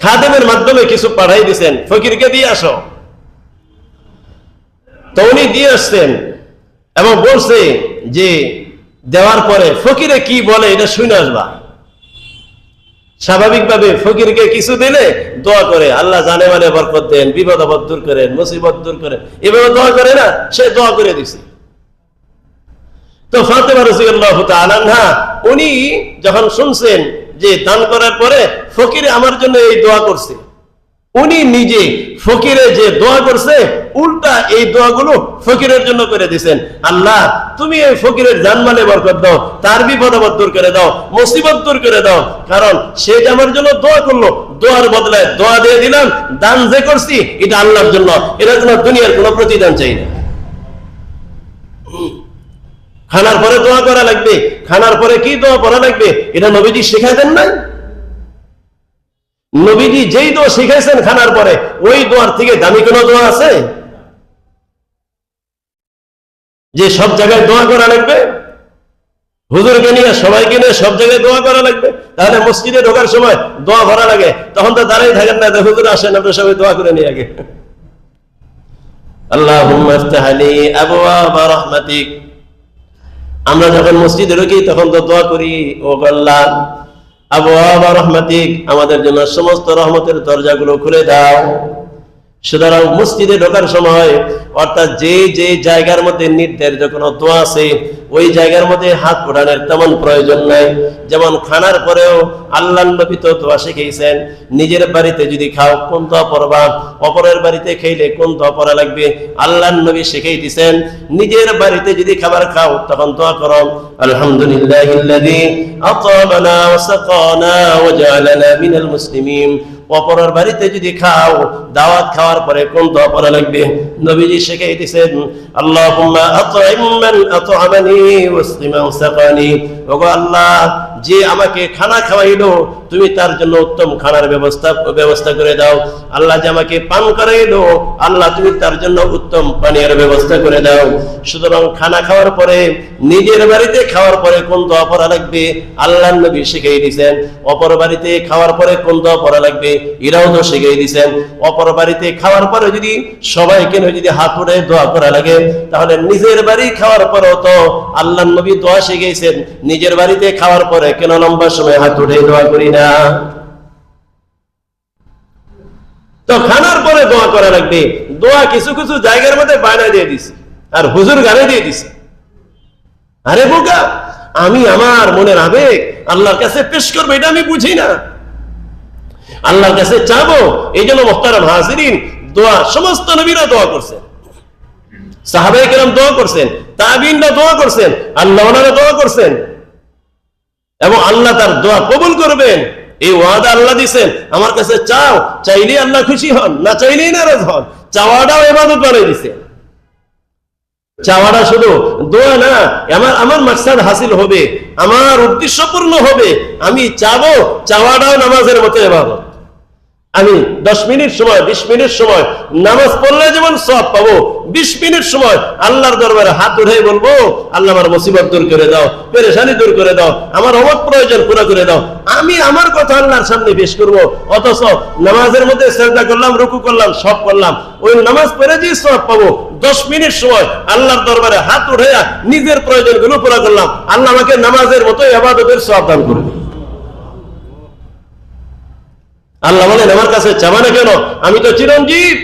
খাদেমের মাধ্যমে কিছু পাঠাই দিয়েছেন, ফকিরকে দিয়ে আসো। তো উনি দিয়ে আসছেন এবং বলছে যে দেওয়ার পরে ফকিরে কি বলে এটা শুনে আসবা। স্বাভাবিকভাবে ফকিরকে কিছু দিলে দোয়া করে, আল্লাহ জানে মানে বরকত দেন, বিপদ আপদ দূর করেন, মুসিবত দূর করেন, এভাবে দোয়া করে না, সে দোয়া করে দিছে। তো ফাতেমা রাদিয়াল্লাহু তাআলা আনহা উনি যখন শুনছেন যে দান করার পরে ফকিরে আমার জন্য এই দোয়া করছে, উনি নিজে ফকিরে যে দোয়া করছে উল্টা এই দোয়াগুলো ফকিরের জন্য করে দিয়েছেন। আল্লাহ তুমি এই ফকিরের জানমালে বরকত দাও, তার বিপদ আপদ দূর করে দাও, মুসিবত দূর করে দাও, কারণ সে আমার জন্য দোয়া করলো, দোয়ার বদলায় দোয়া দিয়ে দিলাম, দান যে করছি এটা আল্লাহর জন্য, এটা কোনো দুনিয়ার কোনো প্রতিদান চাই না। খানার পরে দোয়া করা লাগবে, খানার পরে কি দোয়া পড়া লাগবে এটা নবীজি শিখাই দেন নাই? নবীজি যেই দোয়া শিখাইছেন খানার পরে, ওই দোয়ার থেকে দামি কোন দোয়া আছে যে সব জায়গায় দোয়া করা লাগবে? হুজুরকে নিয়ে সবাইকে নিয়ে সব জায়গায় দোয়া করা লাগবে? তাহলে মসজিদে ঢোকার সময় দোয়া ভরা লাগে, তখন তো দাঁড়াই থাকেন না, হুজুর আসেন আপনারা সবাই দোয়া করে নিয়ে আগে। আল্লাহুম্মা ইফতাহ লি আবওয়াব রাহমাতিক। আমরা যখন মসজিদে ঢুকি তখন তো দোয়া করি, ও আল্লাহ আবওয়াব রাহমাতিক, আমাদের জন্য সমস্ত রহমতের দরজাগুলো খুলে দাও। সুতরাং মসজিদে ঢোকার সময় অর্থাৎ যে যে জায়গার মধ্যে নির্ধারিত কোনো দোয়া আছে ওই জায়গার মধ্যে হাত ওঠানোর তেমন প্রয়োজন নাই। যেমন খানার পরেও আল্লাহর নবী তো দোয়া শিখিয়েছেন, নিজের বাড়িতে যদি খাও কোন দোয়া পড়বা, অপরের বাড়িতে খেলে কোন দোয়া পড়া লাগবে আল্লাহর নবী শিখিয়ে দিয়েছেন। নিজের বাড়িতে যদি খাবার খাও তখন দোয়া করো, আলহামদুলিল্লাহিল্লাযী আতা'মানা ওয়া সাকানা ওয়া জা'আলানা মিনাল মুসলিমিন অপরের বাড়িতে যদি খাও, দাওয়াত খাওয়ার পরে কোন দোয়া পড়া লাগবে? নবীজি শিখিয়ে দিয়েছেন, আল্লাহুম্মা আত'ইম মান আত'আমানি ওয়াসকি মান সাকানি। ওগো আল্লাহ, যে আমাকে খানা খাওয়াইলো তুমি তার জন্য উত্তম খানার ব্যবস্থা করে দাও। আল্লাহ যে আমাকে পান করাইলো, আল্লাহ তুমি তার জন্য উত্তম পানীয়ের ব্যবস্থা করে দাও। সুতরাং খানা খাওয়ার পরে, নিজের বাড়িতে খাওয়ার পরে কোন দোয়া পড়া লাগবে আল্লাহর নবী শিখিয়ে দিয়েছেন। অপর বাড়িতে খাওয়ার পরে কোন দোয়া পড়া লাগবে এরাও তো শিখিয়ে দিয়েছেন। অপর বাড়িতে খাওয়ার পরে যদি সবাইকে যদি হাত উঠে দোয়া করা লাগে, তাহলে নিজের বাড়ি খাওয়ার পরেও তো আল্লাহর নবী দোয়া শিখিয়েছেন। নিজের বাড়িতে খাওয়ার পরে কেন লম্বা সময় হাত উঠে দোয়া করি না? তো খানার পরে দোয়া করা লাগবে। দোয়া কিছু কিছু জায়গার মধ্যে বায়না দিয়ে দিছে, আর হুজুর গানে দিয়ে দিছে। আরে বোকা, আমি আমার মনের আবেগ আল্লাহর কাছে পেশ করবো, এটা আমি বুঝি না। আল্লাহর কাছে চাবো, এই জন্য মুহতারাম হাজিরিন, দোয়া সমস্ত নবীরা দোয়া করছেন, সাহাবায়ে কেরাম দোয়া করছেন, তাবিঈনরা দোয়া করছেন, আল্লাহ ওনারা দোয়া করছেন, এবং আল্লাহ তার দোয়া কবুল করবেন এই ওয়াদা আল্লাহ দিয়েছেন। আমার কাছে চাও, চাইলেই আল্লাহ খুশি হন, না চাইলেই নারাজ হন। চাওয়াটাও ইবাদত বানিয়ে দিয়েছে। চাওয়াটা শুধু দোয়া না, আমার মাকসাদ হাসিল হবে, আমার উদ্দেশ্য পূর্ণ হবে। আমি চাবো, চাওয়াটাও নামাজের মতো ইবাদত। আমি 10 মিনিট সময়, 20 মিনিট সময় নামাজ পড়লে যেমন সওয়াব পাবো, 20 মিনিট সময় আল্লাহর দরবারে হাত উঠে বলবো, আল্লাহ আমার মুসিবত দূর করে দাও, পেরেশানি দূর করে দাও, আমার অমত প্রয়োজন পুরো করে দাও। আমি আমার কথা আল্লাহর সামনে পেশ করব। অথচ নামাজের মধ্যে সিজদা করলাম, রুকু করলাম, সব করলাম, ওই নামাজ পড়ে যে সওয়াব পাবো, 10 মিনিট সময় আল্লাহর দরবারে হাত উঠে নিজের প্রয়োজনগুলো পুরো করলাম, আল্লাহ আমাকে নামাজের মতো ইবাদতের সওয়াব দান করবে। আল্লাহ বলেন, আমার কাছে চাবা না কেন? আমি তো চিরঞ্জীব,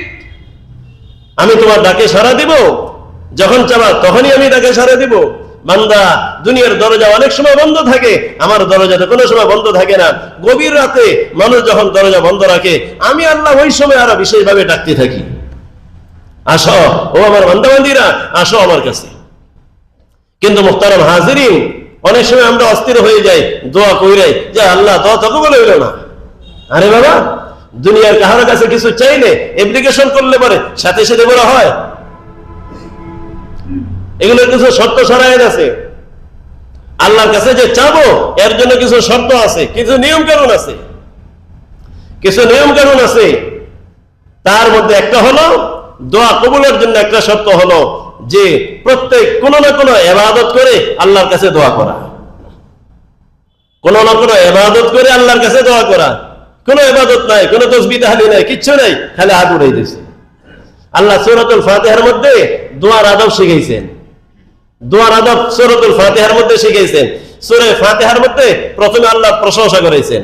আমি তোমার ডাকে সাড়া দিব। যখন চাবা তখনই আমি ডাকে সাড়া দিব। বান্দা, দুনিয়ার দরজা অনেক সময় বন্ধ থাকে, আমার দরজাটা কোনো সময় বন্ধ থাকে না। গভীর রাতে মানুষ যখন দরজা বন্ধ রাখে, আমি আল্লাহ ওই সময় আরো বিশেষভাবে ডাকতে থাকি, আসো ও আমার বান্দাবান্দীরা, আসো আমার কাছে। কিন্তু মুহতারাম হাজিরিন, অনেক সময় আমরা অস্থির হয়ে যাই, দোয়া কইরে যে আল্লাহ দোয়া তো কবুল হইল না। আরে বাবা, দুনিয়ার কাহার কাছে কিছু চাইলে অ্যাপ্লিকেশন করলে পরে সাথে সাথে বলা হয়? এগুলোর কিছু শর্ত সারাই আছে। আল্লাহর কাছে যে চাবো, এর জন্য কিছু শর্ত আছে, কিছু নিয়ম কানুন আছে, কিছু নিয়ম কানুন আছে। তার মধ্যে একটা হলো, দোয়া কবুলের জন্য একটা শর্ত হলো যে প্রত্যেক কোনো না কোনো ইবাদত করে আল্লাহর কাছে দোয়া করা, কোনো না কোনো ইবাদত করে আল্লাহর কাছে দোয়া করা। কোনো ইবাদত নাই, কোনো তাসবিহ তাহলিল নাই, কিচ্ছু নাই, খালি হাত উঠাই দিয়েছে। আল্লাহ সূরাতুল ফাতিহার মধ্যে দোয়ার আদব শিখাইছেন। দোয়ার আদব সূরাতুল ফাতিহার মধ্যে শিখাইছেন। সূরা ফাতিহার মধ্যে প্রথমে আল্লাহ প্রশংসা করেছেন,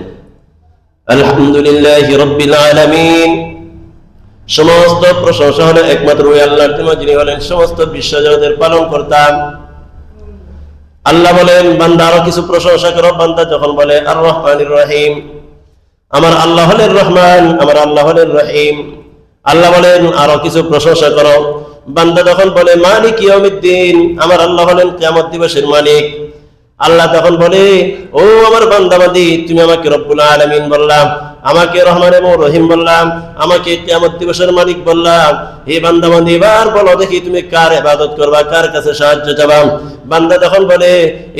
আলহামদুলিল্লাহি রাব্বিল আলামিন। সমস্ত প্রশংসা হলো একমাত্র ওই আল্লাহর জন্য, যিনি হলেন সমস্ত বিশ্বজগতের পালনকর্তা। আল্লাহ বলেন, বান্দা আরো কিছু প্রশংসা করো। বান্দা যখন বলে আর রহমানির রহিম, আমার আল্লাহ হলেন রহমান, আমার আল্লাহ হলেন রহিম। আল্লাহ বলেন আরো কিছু প্রশংসা করো। বান্দা তখন বলে মালিক ইয়াউমিদ্দিন, আমার আল্লাহ হলেন কিয়ামত দিবসের মালিক। আল্লাহ তখন বলে, ও আমার বান্দাবান্দি, তুমি আমাকে রব্বুল আলামিন বললাম, আমাকে রহমান এবং রহিম বললাম, আমাকে কিয়ামত দিবসের মালিক বললাম। হে বান্দাবান্দি, এবার বলো দেখি তুমি কার ইবাদত করবা, কার কাছে সাহায্য চাবা? বান্দা তখন বলে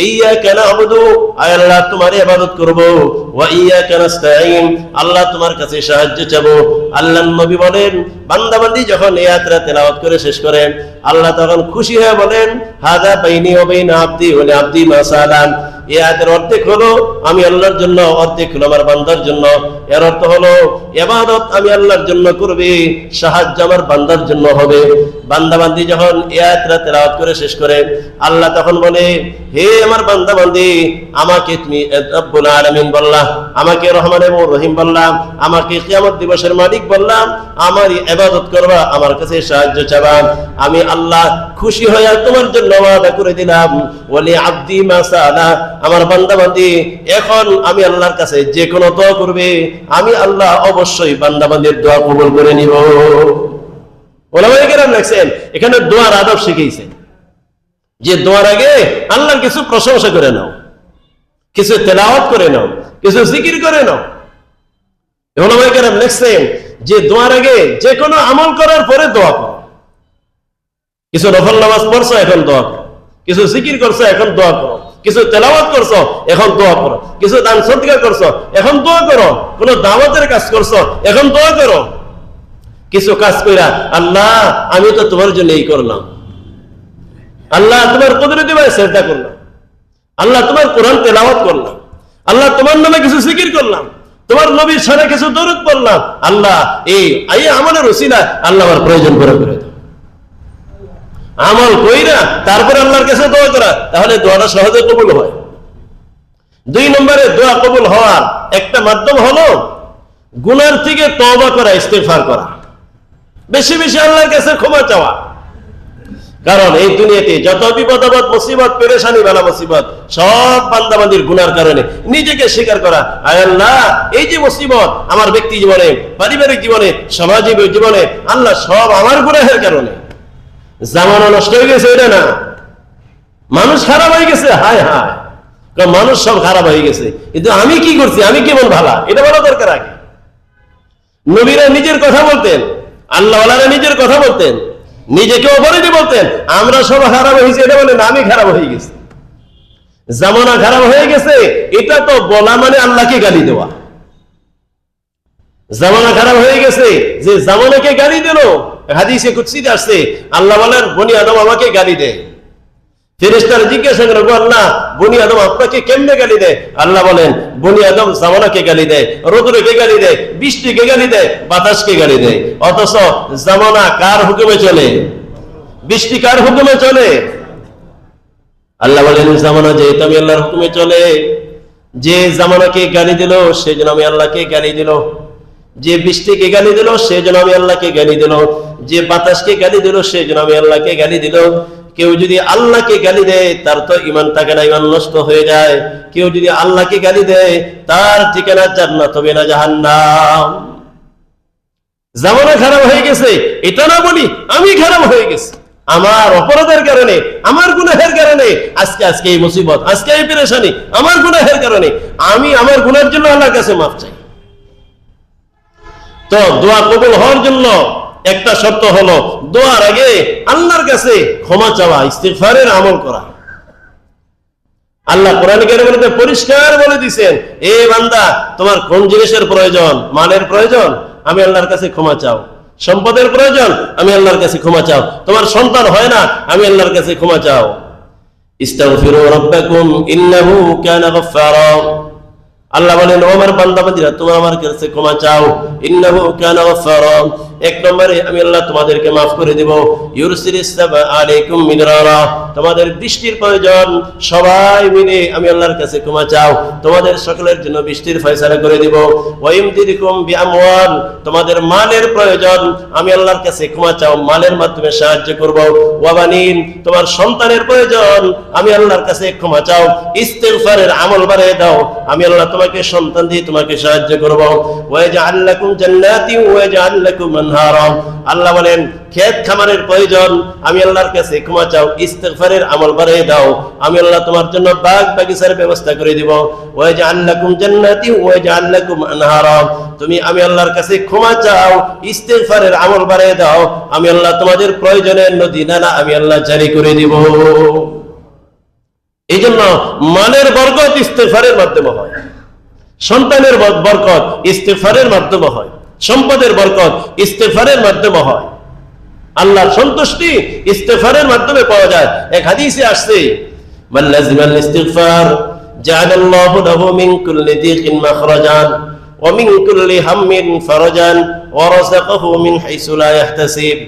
ইয়্যাকা না'বুদু, আয় আল্লাহ তোমার ইবাদত করব, ওয়া ইয়্যাকা নাস্তাঈন, আল্লাহ তোমার কাছে সাহায্য চাবো। আল্লাহর নবী বলেন, বান্দাবান্দি যখন এই আয়াতটা তেলাওয়াত করে শেষ করেন, আল্লাহ তখন খুশি হয়ে বলেন, হাযা বাইনি ওয়া বাইনা আবদি ওয়া লিআবদি মা সালাম। এই আয়াতের অর্ধেক হলো আমি আল্লাহর জন্য, অর্ধেক হলো আমার বান্দার জন্য। এর অর্থ হলো ইবাদত আমি আল্লাহর জন্য করবে, সাহায্য আমার বান্দার জন্য হবে। বান্দাবান্দি যখন এই আয়াতটা তেলাওয়াত করে শেষ করে, আল্লাহ তখন বলে, হে আমার বান্দাবান্দি, আমাকে তুমি রব্বুল আলামিন বললাম, আমাকে রহমান এবং রহিম বললাম, আমাকে কিয়ামত দিবসের মালিক বললাম, আমার ইবাদত করবা, আমার কাছে সাহায্য চাবা। আমি আল্লাহ খুশি হয়ে তোমার জন্য ওয়াদা করে দিলাম, ওয়ালি আবদি মা সালা, আমার বান্দাবান্দি এখন আমি আল্লাহর কাছে যে কোনো দোয়া করবে, আমি আল্লাহ অবশ্যই বান্দাবান্দির দোয়া কবুল করে নিব। ওলামায়ে কেরাম লেখছেন, এখানে দোয়ার আদব শিখিয়েছেন যে দোয়ার আগে আল্লাহর কিছু প্রশংসা করে নাও, কিছু তেলাওয়াত করে নাও, কিছু জিকির করে নাও। উলামায়ে কেরাম লিখছেন যে দোয়ার আগে যে কোনো আমল করার পরে দোয়া করো। কিছু নফল নামাজ পড়ছো, এখন দোয়া করো। কিছু জিকির করছো, এখন দোয়া করো। কিছু তেলাওয়াত করছো, এখন দোয়া করো। কিছু দান সদকা করছো, এখন দোয়া করো। কোন দাওয়াতের কাজ করছো, এখন দোয়া করো। কিছু কাজ কইরা, আল্লাহ আমি তো তোমার জন্য এই করলাম, আল্লাহ তোমার কুদরতি ভাবে সেজদা করলাম, আল্লাহ তোমার কোরআন তেলাওয়াত করলাম, আল্লাহ তোমার নামে কিছু জিকির করলাম, তোমার নবীর সাথে কিছু দরুদ পড়লাম, আল্লাহ এই আমাদের ওসিলা আল্লাহ আমার প্রয়োজন পুরো করে দাও। আমল কইরা তারপরে আল্লাহর কাছে দোয়া করা, তাহলে দোয়াটা সহজে কবুল হয়। 2 নম্বরে দোয়া কবুল হওয়ার একটা মাধ্যম হলো গুনার থেকে তওবা করা, ইস্তেগফার করা, বেশি বেশি আল্লাহর কাছে ক্ষমা চাওয়া। কারণ এই দুনিয়াতে যত বিপদ আপদ মুসিবত পেরেশানি বালা মুসিবত সব বান্দাবান্দির গুনার কারণে নিজেকে স্বীকার করা, আয় আল্লাহ এই যে মুসিবত আমার ব্যক্তি জীবনে, পারিবারিক জীবনে, সামাজিক জীবনে, আল্লাহ সব আমার গুনাহের কারণে। জামানা নষ্ট হয়ে গেছে এটা না, মানুষ খারাপ হয়ে গেছে, হায় হায় মানুষ সব খারাপ হয়ে গেছে, কিন্তু আমি কি করছি, আমি কেমন ভালা, এটা বলা দরকার আগে। নবীরা নিজের কথা বলতেন, আল্লাহওয়ালারা নিজের কথা বলতেন, নিজেকে অপরাধী বলতেন, আমরা সব খারাপ হয়েছি এটা বলেন, আমি খারাপ হয়ে গেছি। জামানা খারাপ হয়ে গেছে এটা তো বলা মানে আল্লাহকে গালি দেওয়া। জামানা খারাপ হয়ে গেছে যে জামানাকে গালি দিল, হাদিসে কুদসিতে আসছে আল্লাহ বলেন বনি আদম আমাকে গালি দেয়। ফেরেশতারা জিজ্ঞাসা করে, আল্লাহ বনি আদম আপনাকে কেমনে গালি দেয়? আল্লাহ বলেন বনি আদম জামানাকে গালি দেয়, রোদকে গালি দেয়, বৃষ্টিকে গালি দেয়, বাতাসকে গালি দেয়। অথচ জামানা কার হুকুমে চলে? বৃষ্টি কার হুকুমে চলে? আল্লাহ বলেন জামানা যেহেতু আমি আল্লাহর হুকুমে চলে, যে জামানাকে গালি দিল সেজন্য আমি আল্লাহকে গালি দিল, যে বৃষ্টিকে গালি দিল সেজন্য আমি আল্লাহকে গালি দিল, যে বাতাসকে গালি দিল সেজন্য আমি আল্লাহকে গালি দিল। কেউ যদি আল্লাহকে গালি দেয় তার তো ঈমান থাকে না, ঈমান নষ্ট হয়ে যায়। কেউ যদি আল্লাহকে গালি দেয় তার ঠিকানা জান্নাত হবে না জাহান্নাম। জামানা খারাপ হয়ে গেছে এটা না বলি, আমি খারাপ হয়ে গেছি আমার অপরাধের কারণে, আমার গুনাহের কারণে আজকে এই মুসিবত, আজকে এই পেরেশানি আমার গুনাহের কারণে। আমি আমার গুনাহের জন্য আল্লাহর কাছে মাফ চাই। তো দোয়া কবুল হওয়ার জন্য একটা শর্ত হলো দোয়ার আগে আল্লাহর কাছে ক্ষমা চাওয়া, ইস্তিগফারের আমল করা। আল্লাহ কোরআন কারীমের মধ্যে পরিষ্কার বলে দিয়েছেন, এ বান্দা তোমার কোন জিনিসের প্রয়োজন, মালের প্রয়োজন, আমি আল্লাহর কাছে ক্ষমা চাও। সম্পদের প্রয়োজন, আমি আল্লাহর কাছে ক্ষমা চাও। তোমার সন্তান হয় না, আমি আল্লাহর কাছে ক্ষমা চাও। ইস্তাগফিরু রাব্বাকুম ইন্নাহু কানা গাফফারা। আল্লাহ বলেন ও আমার বান্দাবান্দীরা তোমরা আমার কাছে ক্ষমা চাও, ইন্নাহু কানা গাফফারা। এক নম্বরে আমি আল্লাহ তোমাদেরকে মাফ করে দেব। ইউরসিলিস সাবা আলাইকুম মিদরারা, তোমাদের বৃষ্টির প্রয়োজন, সবাই মিলে আমি আল্লাহর কাছে ক্ষমা চাও, তোমাদের সকলের জন্য বৃষ্টির ফয়সালা করে দেব। ওয়াইমদিদকুম বিআমওয়াল, তোমাদের মালের প্রয়োজন, আমি আল্লাহর কাছে ক্ষমা চাও, মালের মাধ্যমে সাহায্য করব। ওয়াবানিন, তোমার সন্তানের প্রয়োজন, আমি আল্লাহর কাছে ক্ষমা চাও, ইস্তিগফারের আমল বাড়িয়ে দাও, আমি আল্লাহ তোমাকে সন্তান দিয়ে তোমাকে সাহায্য করব। ওয়াজআল লাকুম জান্নাতিন ওয়াজআল লাকুম আনহারা, আল্লাহ বলেন ক্ষেত খামারের প্রয়োজন, আমি আল্লাহর কাছে ক্ষমা চাও, ইস্তিগফারের আমল বাড়িয়ে দাও, আমি আল্লাহ তোমার জন্য বাগ বাগিচার ব্যবস্থা করে দিব। ওয়াজআল লাকুম জান্নাতিন ওয়াজআল লাকুম আনহারা, তুমি আমি আল্লাহর কাছে ক্ষমা চাও, ইস্তিগফারের আমল বাড়িয়ে দাও, আমি আল্লাহ তোমাদের প্রয়োজনের নদী নালা আমি আল্লাহ জারি করে দিব। এই জন্য মালের বরকত ইস্তিগফারের মাধ্যমে হয়, সন্তানের বরকত ইস্তিগফারের মাধ্যমে হয়, সম্পদের বরকত ইস্তিগফারের মাধ্যমে হয়, আল্লাহর সন্তুষ্টি ইস্তিগফারের মাধ্যমে পাওয়া যায়। এক হাদিসে আসছে মান লাজিমাল ইস্তিগফার জাআলাল্লাহু লাহু মিন কুল্লি দিকিন মাখরাজান ওয়া মিন কুল্লি হাম্মিন ফারাজান ওয়া রাযাকাহু মিন হাইসু লা ইয়াহতাসিব।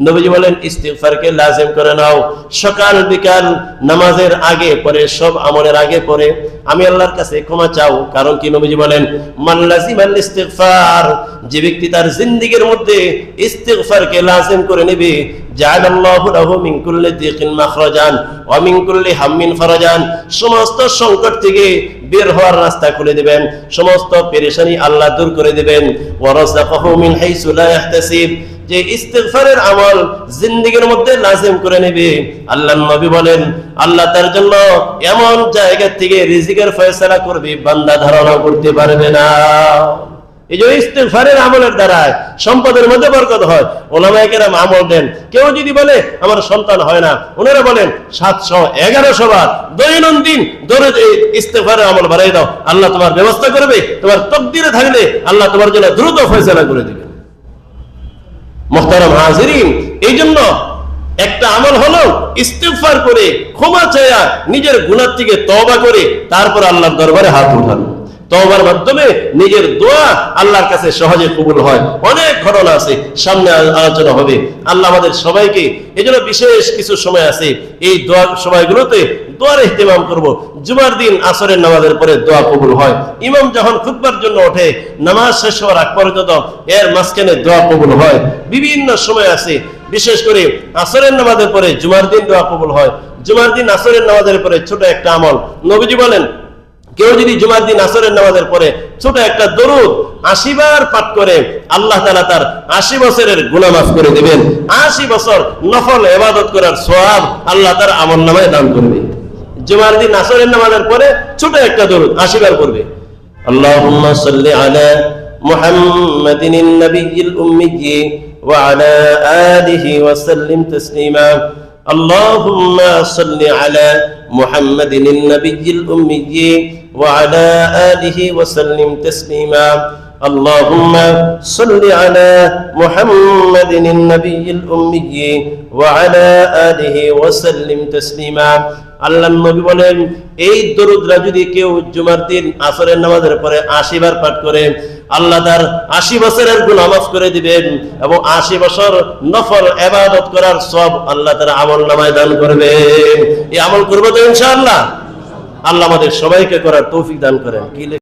নবীজি বলেন ইস্তিগফারকে লাজিম করে নাও, সকাল বিকাল নামাজের আগে পরে, সব আমলের আগে পরে আমি আল্লাহর কাছে ক্ষমা চাও। কারণ কি নবীজি বলেন মান লাজিমাল ইস্তিগফার, যে ব্যক্তি তার জিন্দেগীর মধ্যে ইস্তিগফারকে লাজিম করে নেবে, জাআলাল্লাহু লাহু মিন কুল্লি দিকিন মাখরাজান ওয়া মিন কুল্লি হাম্মিন ফারাজান, সমস্ত সংকট থেকে বের হওয়ার রাস্তা খুলে দিবেন, সমস্ত পেরেশানি আল্লাহ দূর করে দিবেন। ওয়া রাযাকাহু মিন হাইসু লা ইয়াহতাসিব, যে ইস্তিগফারের আমল জিন্দেগীর মধ্যে লাজিম করে নেবে, আল্লাহর নবী বলেন আল্লাহ তার জন্য এমন জায়গা থেকে রিজিকের ফয়সালা করবে বান্দা ধারণা করতে পারবে না। এই যে ইস্তেগফারের আমলের দ্বারা সম্পদের মধ্যে বরকত হয়। ওলামায়ে কেরাম আমল দেন। কেউ যদি বলে আমার সন্তান হয় না, ওনারা বলেন 700-1100 বার দৈনন্দিন দরুদ ইস্তেগফারের আমল বাড়াই দাও, আল্লাহ তোমার ব্যবস্থা করবে। তোমার তকদিরে থাকলে আল্লাহ তোমার জন্য দ্রুত ফয়সালা করে দিবেন। মুহতারাম হাজিরিন, এই জন্য একটা আমল হলো ইস্তেগফার করে ক্ষমা চায়া নিজের গুনাহ থেকে তওবা করে তারপর আল্লাহর দরবারে হাত উঠানো। তওবার মাধ্যমে নিজের দোয়া আল্লাহর কাছে সহজে কবুল হয়। অনেক ঘটনা আছে, সামনে আলোচনা হবে। আল্লাহ আমাদের সবাইকে, এজন্য বিশেষ কিছু সময় আছে এই দোয়ার সময়গুলোতে দোয়ার ইহতিমাম করব। জুমার দিন আসরের নামাজের পরে দোয়া কবুল হয়। ইমাম যখন খুতবার জন্য ওঠে, নামাজ শেষ হওয়ার আগ পর্যন্ত এর মাঝখানে দোয়া কবুল হয়। বিভিন্ন সময় আছে, বিশেষ করে আসরের নামাজের পরে জুমার দিন দোয়া কবুল হয়। জুমার দিন আসরের নামাজের পরে ছোট একটা আমল, নবীজি বলেন কেউ যদি জুমার দিন আসরের নামাজের পরে ছোট একটা দরুদ 80 বার পাঠ করে আল্লাহ তাআলা তার 80 বছরের গুনাহ মাফ করে দিবেন। 80 বছর নফল ইবাদত করার সওয়াব আল্লাহ তার আমলনামায় দান করবে। জুমার দিন আসরের নামাজের পরে ছোট একটা দরুদ 80 বার করবে। আল্লাহুম্মা সাল্লি আলা মুহাম্মাদিন নবিয়্যিল উম্মিয়্যি ওয়া আলা আলিহি ওয়া সাল্লিম তাসলিমা। আল্লাহুম্মা সাল্লি আলা মুহাম্মাদিন নবিয়্যিল উম্মিয়্যি وعلى آله وسلم تسليما اللهم صل على محمد النبي الأمي وعلى آله وسلم تسليما আল্লাহর নবী বলেন এই দরুদরা যদি কেউ জুমার দিন আসরের নামাজের পরে 80 বার পাঠ করে আল্লাহ তার 80 বছরের গুনাহ মাফ করে দিবেন এবং 80 বছর নফল ইবাদত করার সওয়াব আল্লাহ তার আমলনামায় দান করবেন। এই আমল করব তো ইনশাআল্লাহ। আল্লাহ আমাদের সবাইকে করার তৌফিক দান করেন।